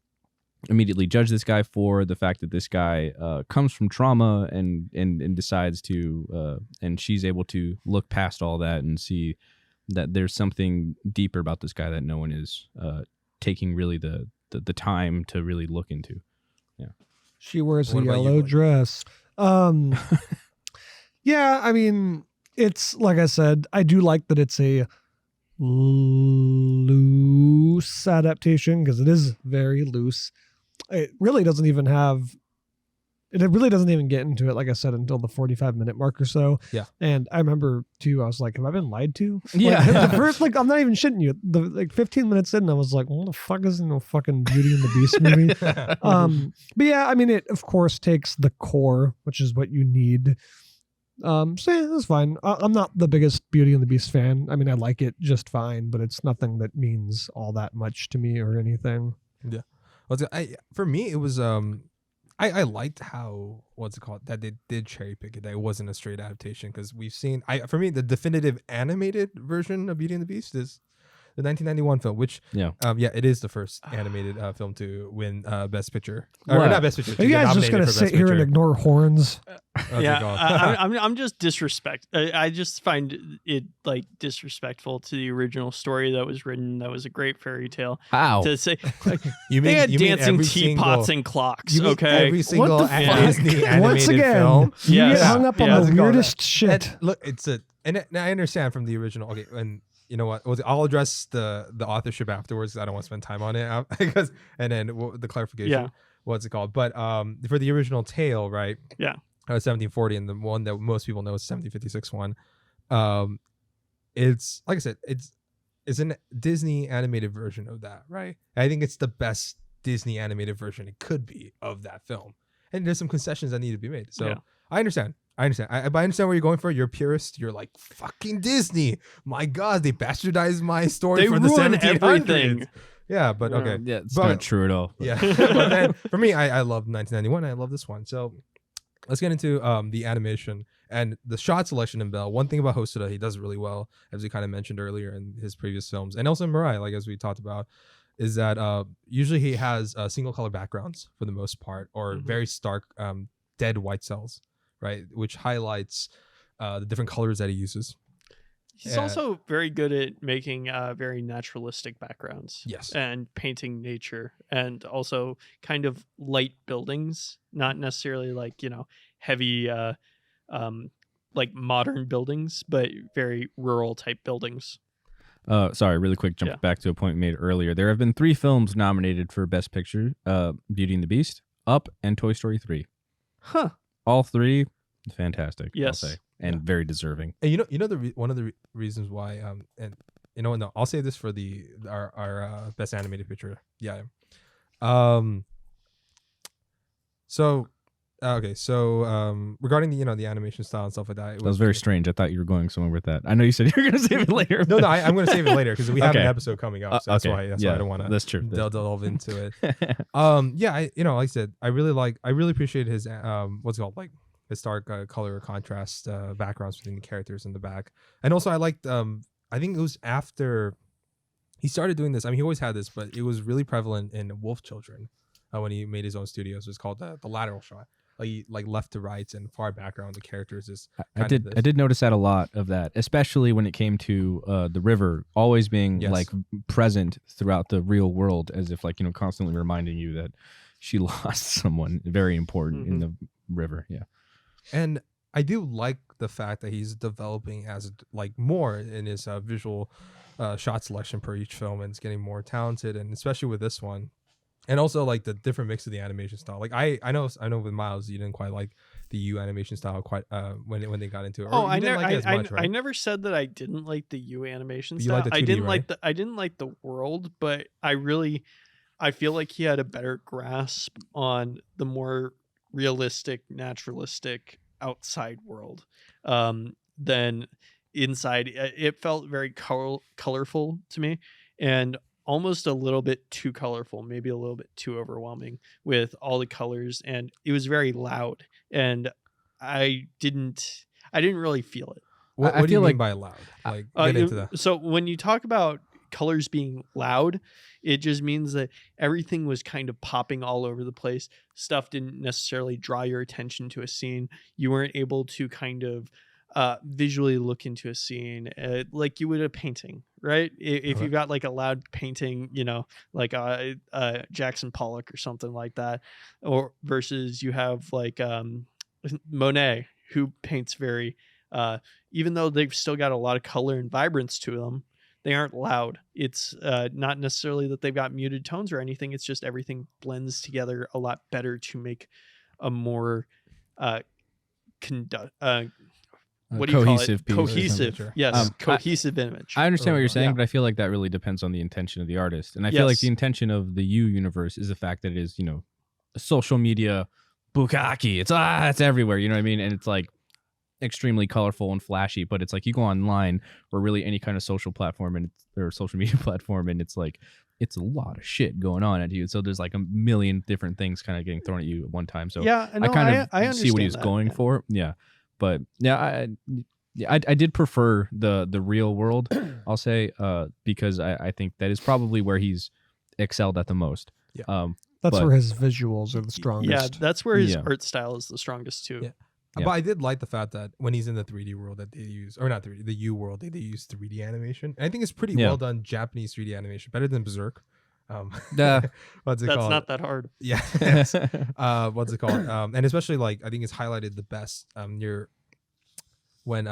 [SPEAKER 1] immediately judge this guy for, the fact that this guy comes from trauma and decides to and she's able to look past all that and see that there's something deeper about this guy that no one is taking really the time to really look into. Yeah.
[SPEAKER 4] She wears
[SPEAKER 2] What
[SPEAKER 4] a
[SPEAKER 2] about you,
[SPEAKER 4] yellow
[SPEAKER 2] Blake?
[SPEAKER 4] dress. Yeah, I mean, it's like I said, I do like that it's a loose adaptation because it is very loose. It really doesn't even get into it, like I said, until the 45-minute mark or so.
[SPEAKER 2] Yeah.
[SPEAKER 4] And I remember too, I was like, have I been lied to?
[SPEAKER 1] Yeah.
[SPEAKER 4] Like, the first, I'm not even shitting you. The 15 minutes in, I was like, what the fuck is no fucking Beauty and the Beast movie? But yeah, I mean, it of course takes the core, which is what you need. So yeah, that's fine. I'm not the biggest Beauty and the Beast fan. I mean, I like it just fine, but it's nothing that means all that much to me or anything.
[SPEAKER 2] Yeah. For me, it was I liked how that they did cherry pick it. That it wasn't a straight adaptation, because we've seen for me the definitive animated version of Beauty and the Beast is the 1991 film, which it is the first animated film to win Best Picture. Or
[SPEAKER 1] What?
[SPEAKER 2] not Best Picture.
[SPEAKER 4] Are you guys just gonna sit here and ignore horns?
[SPEAKER 3] I'm just I just find it like disrespectful to the original story that was written. That was a great fairy tale.
[SPEAKER 1] How?
[SPEAKER 3] To say
[SPEAKER 2] you
[SPEAKER 3] had
[SPEAKER 2] mean
[SPEAKER 3] dancing
[SPEAKER 2] every
[SPEAKER 3] teapots
[SPEAKER 2] single-
[SPEAKER 3] and clocks.
[SPEAKER 2] you mean
[SPEAKER 3] Okay,
[SPEAKER 2] every single
[SPEAKER 4] What the fuck?
[SPEAKER 2] Disney animated
[SPEAKER 4] Once again,
[SPEAKER 2] film.
[SPEAKER 4] you
[SPEAKER 3] Yes.
[SPEAKER 4] get hung up
[SPEAKER 3] Yeah.
[SPEAKER 4] on
[SPEAKER 2] What's it
[SPEAKER 4] the
[SPEAKER 2] called?
[SPEAKER 4] weirdest shit.
[SPEAKER 2] And look, I understand from the original. Okay, and you know what? I'll address the authorship afterwards. I don't want to spend time on it because, and then the clarification.
[SPEAKER 3] Yeah.
[SPEAKER 2] What's it called? But for the original tale, right?
[SPEAKER 3] Yeah.
[SPEAKER 2] 1740, and the one that most people know is 1756 one. It's like I said, it's a Disney animated version of that, right? I think it's the best Disney animated version it could be of that film, and there's some concessions that need to be made. So
[SPEAKER 3] Yeah.
[SPEAKER 2] I understand. I understand where you're going for. You're a purist. You're like, fucking Disney. My God, they bastardized my story
[SPEAKER 3] They
[SPEAKER 2] for the
[SPEAKER 3] ruin
[SPEAKER 2] 1700s.
[SPEAKER 3] everything.
[SPEAKER 2] Yeah, but
[SPEAKER 3] Yeah.
[SPEAKER 2] okay.
[SPEAKER 1] Yeah, it's
[SPEAKER 2] But-
[SPEAKER 1] not true at all.
[SPEAKER 2] Yeah. But then for me, I love 1991. I love this one. So let's get into the animation and the shot selection in Belle. One thing about Hosoda, he does really well, as we kind of mentioned earlier in his previous films, and also in Mirai, like as we talked about, is that usually he has single color backgrounds for the most part, or very stark dead white cells, right? Which highlights the different colors that he uses.
[SPEAKER 3] He's also very good at making very naturalistic backgrounds.
[SPEAKER 2] Yes.
[SPEAKER 3] And painting nature, and also kind of light buildings, not necessarily like, heavy like modern buildings, but very rural type buildings.
[SPEAKER 1] Sorry, really quick, jump back to a point made earlier. There have been 3 films nominated for Best Picture: Beauty and the Beast, Up, and Toy Story 3.
[SPEAKER 3] Huh.
[SPEAKER 1] All 3, fantastic.
[SPEAKER 3] Yes.
[SPEAKER 1] I'll say, and very deserving.
[SPEAKER 2] And one of the reasons why and no, I'll say this for our best animated picture. Yeah. So regarding the animation style and stuff like that,
[SPEAKER 1] That was very strange. I thought you were going somewhere with that. I know you said you were going to save it later.
[SPEAKER 2] No, I'm going to save it later because we have an
[SPEAKER 1] Okay.
[SPEAKER 2] episode coming up. So that's why I don't want to.
[SPEAKER 1] That's true.
[SPEAKER 2] Delve into it. Like I said, I really appreciate his what's it called, like his stark color contrast backgrounds between the characters in the back, and also I liked I think it was after he started doing this. I mean, he always had this, but it was really prevalent in Wolf Children when he made his own studios. It was called the lateral shot, like left to right and far background. The characters is
[SPEAKER 1] I did notice that a lot of that, especially when it came to the river always being like present throughout the real world, as if like constantly reminding you that she lost someone very important in the river. Yeah,
[SPEAKER 2] and I do like the fact that he's developing as like more in his visual shot selection per each film, and it's getting more talented, and especially with this one. And also like the different mix of the animation style. Like I know with Miles, you didn't quite like the U animation style quite when they got into it.
[SPEAKER 3] Oh,
[SPEAKER 2] I
[SPEAKER 3] never said that I didn't like the U animation
[SPEAKER 2] You
[SPEAKER 3] style.
[SPEAKER 2] like the 2D,
[SPEAKER 3] I didn't like the world, but I feel like he had a better grasp on the more realistic, naturalistic outside world than inside, it felt very colorful to me, and almost a little bit too colorful, maybe a little bit too overwhelming with all the colors, and it was very loud, and I didn't really feel it.
[SPEAKER 2] What do you mean by loud? Like, get into that.
[SPEAKER 3] So when you talk about colors being loud, it just means that everything was kind of popping all over the place. Stuff didn't necessarily draw your attention to a scene. You weren't able to kind of visually look into a scene like you would a painting, right? If you got like a loud painting, you know, like Jackson Pollock or something like that, or versus you have like Monet, who paints very even though they've still got a lot of color and vibrance to them, they aren't loud. It's not necessarily that they've got muted tones or anything. It's just everything blends together a lot better to make a more what do you call it? Cohesive. Yes, cohesive image.
[SPEAKER 1] I understand what you're saying, but I feel like that really depends on the intention of the artist. And I feel like the intention of the U universe is the fact that it is, you know, a social media bukkake. It's everywhere, you know what I mean? And it's like extremely colorful and flashy, but it's like you go online or really any kind of social platform or social media platform, and it's like it's a lot of shit going on at you. So there's like a million different things kind of getting thrown at you at one time. So
[SPEAKER 3] yeah, no,
[SPEAKER 1] I see what he's going for. Yeah. But yeah, I did prefer the real world, I'll say, because I think that is probably where he's excelled at the most.
[SPEAKER 2] Yeah.
[SPEAKER 4] That's where his visuals are the strongest.
[SPEAKER 3] Yeah, that's where his art style is the strongest too.
[SPEAKER 2] Yeah. But I did like the fact that when he's in the 3D world that they use, or not 3D, the U world, they use 3D animation. And I think it's pretty well done Japanese 3D animation, better than Berserk. What's it called?
[SPEAKER 3] That's not that hard.
[SPEAKER 2] Yeah. What's it called? And especially like I think it's highlighted the best near when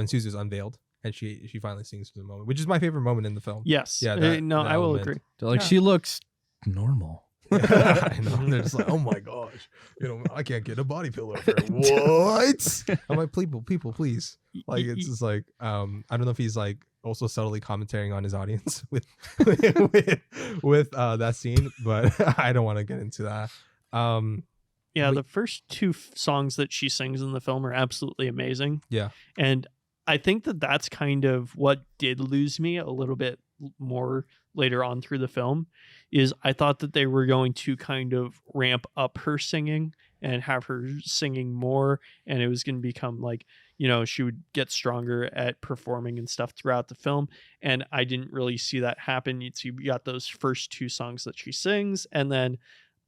[SPEAKER 2] Suzu's unveiled and she finally sings for the moment, which is my favorite moment in the film.
[SPEAKER 3] Yes.
[SPEAKER 2] Yeah.
[SPEAKER 3] I will agree.
[SPEAKER 1] Like she looks normal.
[SPEAKER 2] I know. They're just like, oh my gosh, you know, I can't get a body pillow. What? I'm like, people, please. Like, it's just like, I don't know if he's like also subtly commentating on his audience with that scene, but I don't want to get into that.
[SPEAKER 3] The first two songs that she sings in the film are absolutely amazing.
[SPEAKER 2] Yeah, and
[SPEAKER 3] I think that's kind of what did lose me a little bit more later on through the film. Is I thought that they were going to kind of ramp up her singing and have her singing more, and it was going to become like, you know, she would get stronger at performing and stuff throughout the film, and I didn't really see that happen. You got those first two songs that she sings, and then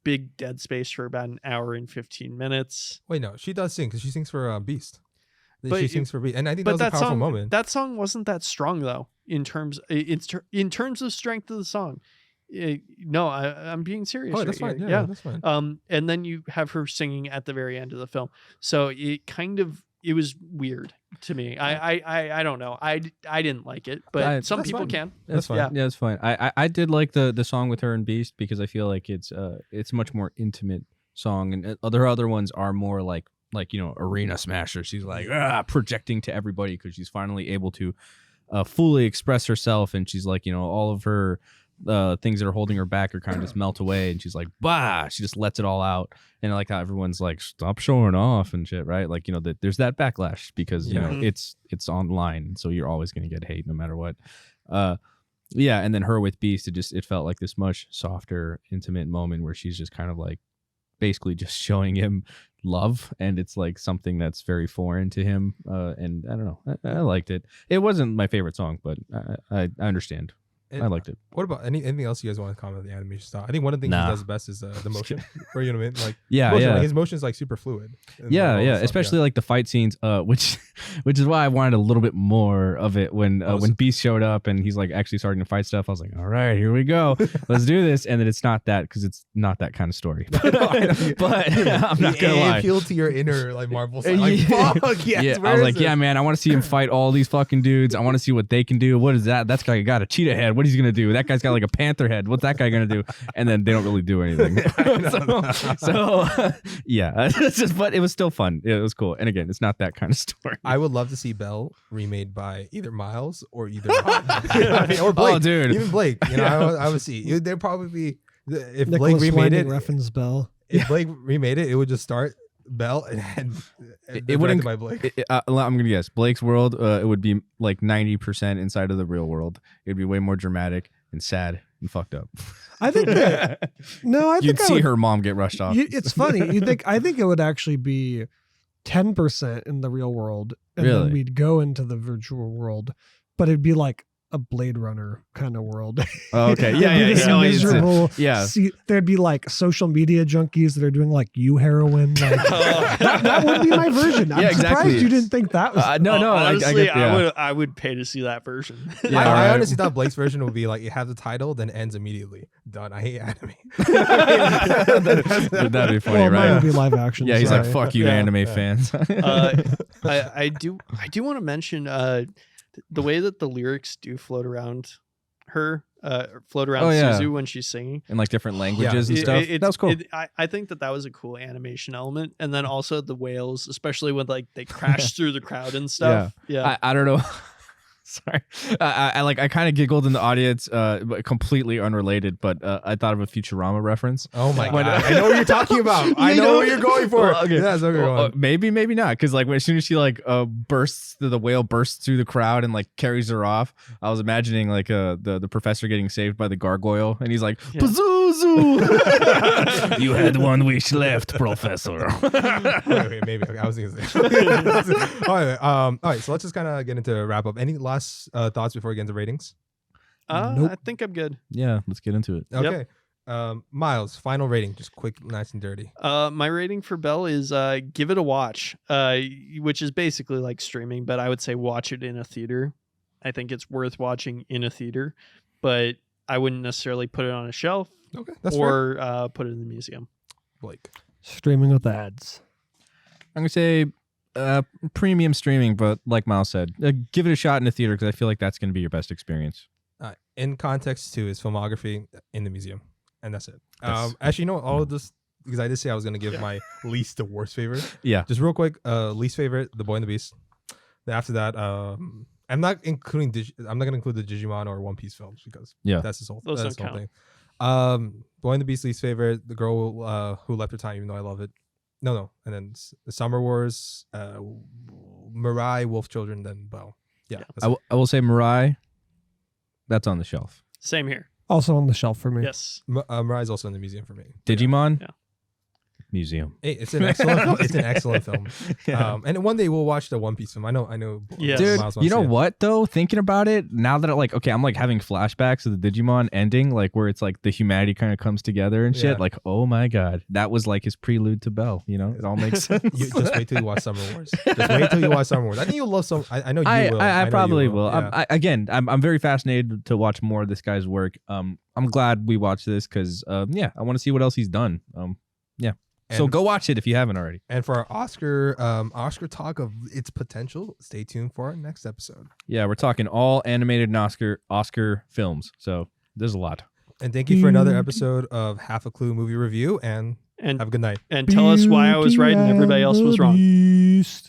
[SPEAKER 3] big dead space for about an hour and 15 minutes.
[SPEAKER 2] Wait, no, she does sing because she sings for Beast. She sings for Beast, and I think that was a powerful moment.
[SPEAKER 3] That song wasn't that strong though in terms of strength of the song. No, I'm being serious.
[SPEAKER 2] Oh, that's fine. Yeah, that's fine.
[SPEAKER 3] And then you have her singing at the very end of the film, so it was weird to me. I don't know. I didn't like it, but some people can.
[SPEAKER 1] That's fine. Yeah, that's fine. I did like the song with her and Beast because I feel like it's a much more intimate song, and other ones are more like you know, arena smasher. She's like projecting to everybody because she's finally able to fully express herself, and she's like, you know, all of her things that are holding her back are kind of just melt away, and she's like, bah, she just lets it all out. And I like how everyone's like, stop showing off and shit, right? Like, you know, there's that backlash because you know it's online, so you're always gonna get hate no matter what. And then her with Beast, it felt like this much softer, intimate moment where she's just kind of like basically just showing him love, and it's like something that's very foreign to him, and I don't know, I liked it. It wasn't my favorite song, but I understand. I liked it.
[SPEAKER 2] What about anything else you guys want to comment on the animation style? I think one of the things he does best is the motion. Or, you know what I mean? Like, motion, like his motion is like super fluid.
[SPEAKER 1] Especially like the fight scenes, which is why I wanted a little bit more of it when Beast showed up and he's like actually starting to fight stuff. I was like, all right, here we go, let's do this. And then it's not that, because it's not that kind of story. But I'm not gonna lie.
[SPEAKER 2] Appeal to your inner like Marvel side. Like, fuck yes.
[SPEAKER 1] I was like, yeah, man, I want to see him fight all these fucking dudes. I want to see what they can do. What is that? That's guy got a cheetah head. What is he gonna do? That guy's got like a panther head. What's that guy gonna do? And then they don't really do anything. It's just, but it was still fun. It was cool. And again, it's not that kind of story.
[SPEAKER 2] I would love to see Belle remade by either or Blake.
[SPEAKER 1] Oh, dude,
[SPEAKER 2] even Blake. You know, I would see. There'd probably be if
[SPEAKER 4] Nicholas
[SPEAKER 2] Blake remade
[SPEAKER 4] Winding reference Belle.
[SPEAKER 2] If Blake remade it, it would just start Belle and
[SPEAKER 1] It wouldn't.
[SPEAKER 2] by Blake.
[SPEAKER 1] I'm gonna guess Blake's world. It would be like 90% inside of the real world. It'd be way more dramatic and sad and fucked up.
[SPEAKER 4] I think that
[SPEAKER 1] You'd
[SPEAKER 4] think I
[SPEAKER 1] see
[SPEAKER 4] would,
[SPEAKER 1] her mom get rushed off.
[SPEAKER 4] It's funny. I think it would actually be 10% in the real world, and
[SPEAKER 1] Really?
[SPEAKER 4] then we'd go into the virtual world, but it'd be like a Blade Runner kind of world.
[SPEAKER 1] Oh, okay.
[SPEAKER 4] It'd
[SPEAKER 1] Yeah,
[SPEAKER 4] be
[SPEAKER 1] yeah,
[SPEAKER 4] this
[SPEAKER 1] yeah.
[SPEAKER 4] miserable.
[SPEAKER 1] Yeah.
[SPEAKER 4] There'd be like social media junkies that are doing like heroin. Like, that would be my version. I'm
[SPEAKER 1] Yeah,
[SPEAKER 4] surprised
[SPEAKER 1] exactly.
[SPEAKER 4] you didn't think that was.
[SPEAKER 1] No.
[SPEAKER 3] Honestly,
[SPEAKER 1] I
[SPEAKER 3] I would pay to see that version.
[SPEAKER 1] Yeah,
[SPEAKER 2] I
[SPEAKER 1] right.
[SPEAKER 2] honestly thought Blake's version would be like you have the title, then ends immediately. Done. I hate anime.
[SPEAKER 1] That'd be funny,
[SPEAKER 4] Well, mine
[SPEAKER 1] right?
[SPEAKER 4] would be live action.
[SPEAKER 1] Yeah, he's like,
[SPEAKER 4] sorry.
[SPEAKER 1] "Fuck you,
[SPEAKER 3] Yeah.
[SPEAKER 1] anime fans."
[SPEAKER 3] I do want to mention the way that the lyrics do float around her, float around
[SPEAKER 1] Oh, yeah.
[SPEAKER 3] Suzu when she's singing.
[SPEAKER 1] In like different languages and
[SPEAKER 3] It-
[SPEAKER 1] stuff.
[SPEAKER 3] it's-
[SPEAKER 1] That was cool.
[SPEAKER 3] I think that was a cool animation element, and then also the whales, especially when like they crash through the crowd and stuff. Yeah,
[SPEAKER 1] I don't know. Sorry, I kind of giggled in the audience, but completely unrelated. But I thought of a Futurama reference.
[SPEAKER 2] Oh my
[SPEAKER 1] When-
[SPEAKER 2] god! I know what you're talking about. I know what you're going for.
[SPEAKER 1] Well, okay.
[SPEAKER 2] Yeah, that's what you're going.
[SPEAKER 1] Maybe not, because like as soon as she like the whale bursts through the crowd and like carries her off, I was imagining like the professor getting saved by the gargoyle, and he's like,
[SPEAKER 3] Yeah.
[SPEAKER 1] "Pazuzu, you had one wish left, Professor."
[SPEAKER 2] Wait, maybe. Okay, I was thinking. All right. So let's just kind of get into a wrap up. Any last thoughts before we get into ratings?
[SPEAKER 4] Nope.
[SPEAKER 3] I think I'm good.
[SPEAKER 1] Yeah, let's get into it.
[SPEAKER 2] Okay. Miles, final rating, just quick, nice and dirty.
[SPEAKER 3] My rating for Belle is give it a watch, which is basically like streaming, but I would say watch it in a theater. I think it's worth watching in a theater, but I wouldn't necessarily put it on a shelf
[SPEAKER 2] Okay, that's fair.
[SPEAKER 3] or put it in the museum.
[SPEAKER 2] Blake.
[SPEAKER 4] Streaming with ads.
[SPEAKER 1] I'm gonna say premium streaming, but like Miles said, give it a shot in the theater because I feel like that's gonna be your best experience.
[SPEAKER 2] In context too is filmography in the museum, and that's it.
[SPEAKER 1] That's-
[SPEAKER 2] Actually, you know what? All of this because I did say I was gonna give my least to worst favorite.
[SPEAKER 1] Yeah.
[SPEAKER 2] Just real quick, least favorite, The Boy and the Beast. Then after that, I'm not including. I'm not gonna include the Digimon or One Piece films because that's his whole.
[SPEAKER 3] Those
[SPEAKER 2] That's the
[SPEAKER 3] don't
[SPEAKER 2] whole thing. Boy and the Beast least favorite. The Girl Who Left Her Time, even though I love it. No, and then the Summer Wars, Mirai, Wolf Children, then Belle. Yeah, that's
[SPEAKER 1] I will say Mirai. That's on the shelf.
[SPEAKER 3] Same here.
[SPEAKER 4] Also on the shelf for me.
[SPEAKER 3] Yes.
[SPEAKER 2] Mirai's also in the museum for me.
[SPEAKER 1] Digimon.
[SPEAKER 3] Yeah.
[SPEAKER 1] Museum.
[SPEAKER 2] Hey, it's an excellent film. It's an excellent film.
[SPEAKER 1] Yeah.
[SPEAKER 2] And one day we'll watch the One Piece film. I know.
[SPEAKER 3] Yes.
[SPEAKER 1] Dude,
[SPEAKER 2] Miles wants
[SPEAKER 1] you know
[SPEAKER 2] to see it.
[SPEAKER 1] what though? Thinking about it now that I'm like having flashbacks of the Digimon ending, like where it's like the humanity kind of comes together and shit.
[SPEAKER 2] Yeah.
[SPEAKER 1] Like, oh my god, that was like his prelude to Belle. You know, it all makes sense.
[SPEAKER 2] You just wait till you watch Summer Wars. Just wait till you watch Summer Wars. I think you'll love some. I know you will.
[SPEAKER 1] I
[SPEAKER 2] know
[SPEAKER 1] probably
[SPEAKER 2] you
[SPEAKER 1] will.
[SPEAKER 2] Yeah.
[SPEAKER 1] I'm very fascinated to watch more of this guy's work. I'm glad we watched this because I want to see what else he's done. So
[SPEAKER 2] And-
[SPEAKER 1] go watch it if you haven't already.
[SPEAKER 2] And for our Oscar talk of its potential, stay tuned for our next episode.
[SPEAKER 1] Yeah, we're talking all animated and Oscar films. So there's a lot.
[SPEAKER 2] And thank you for another episode of Half a Clue Movie Review. And
[SPEAKER 3] And
[SPEAKER 2] have a good night.
[SPEAKER 3] and tell us why I was right and everybody else was wrong.
[SPEAKER 4] Beast.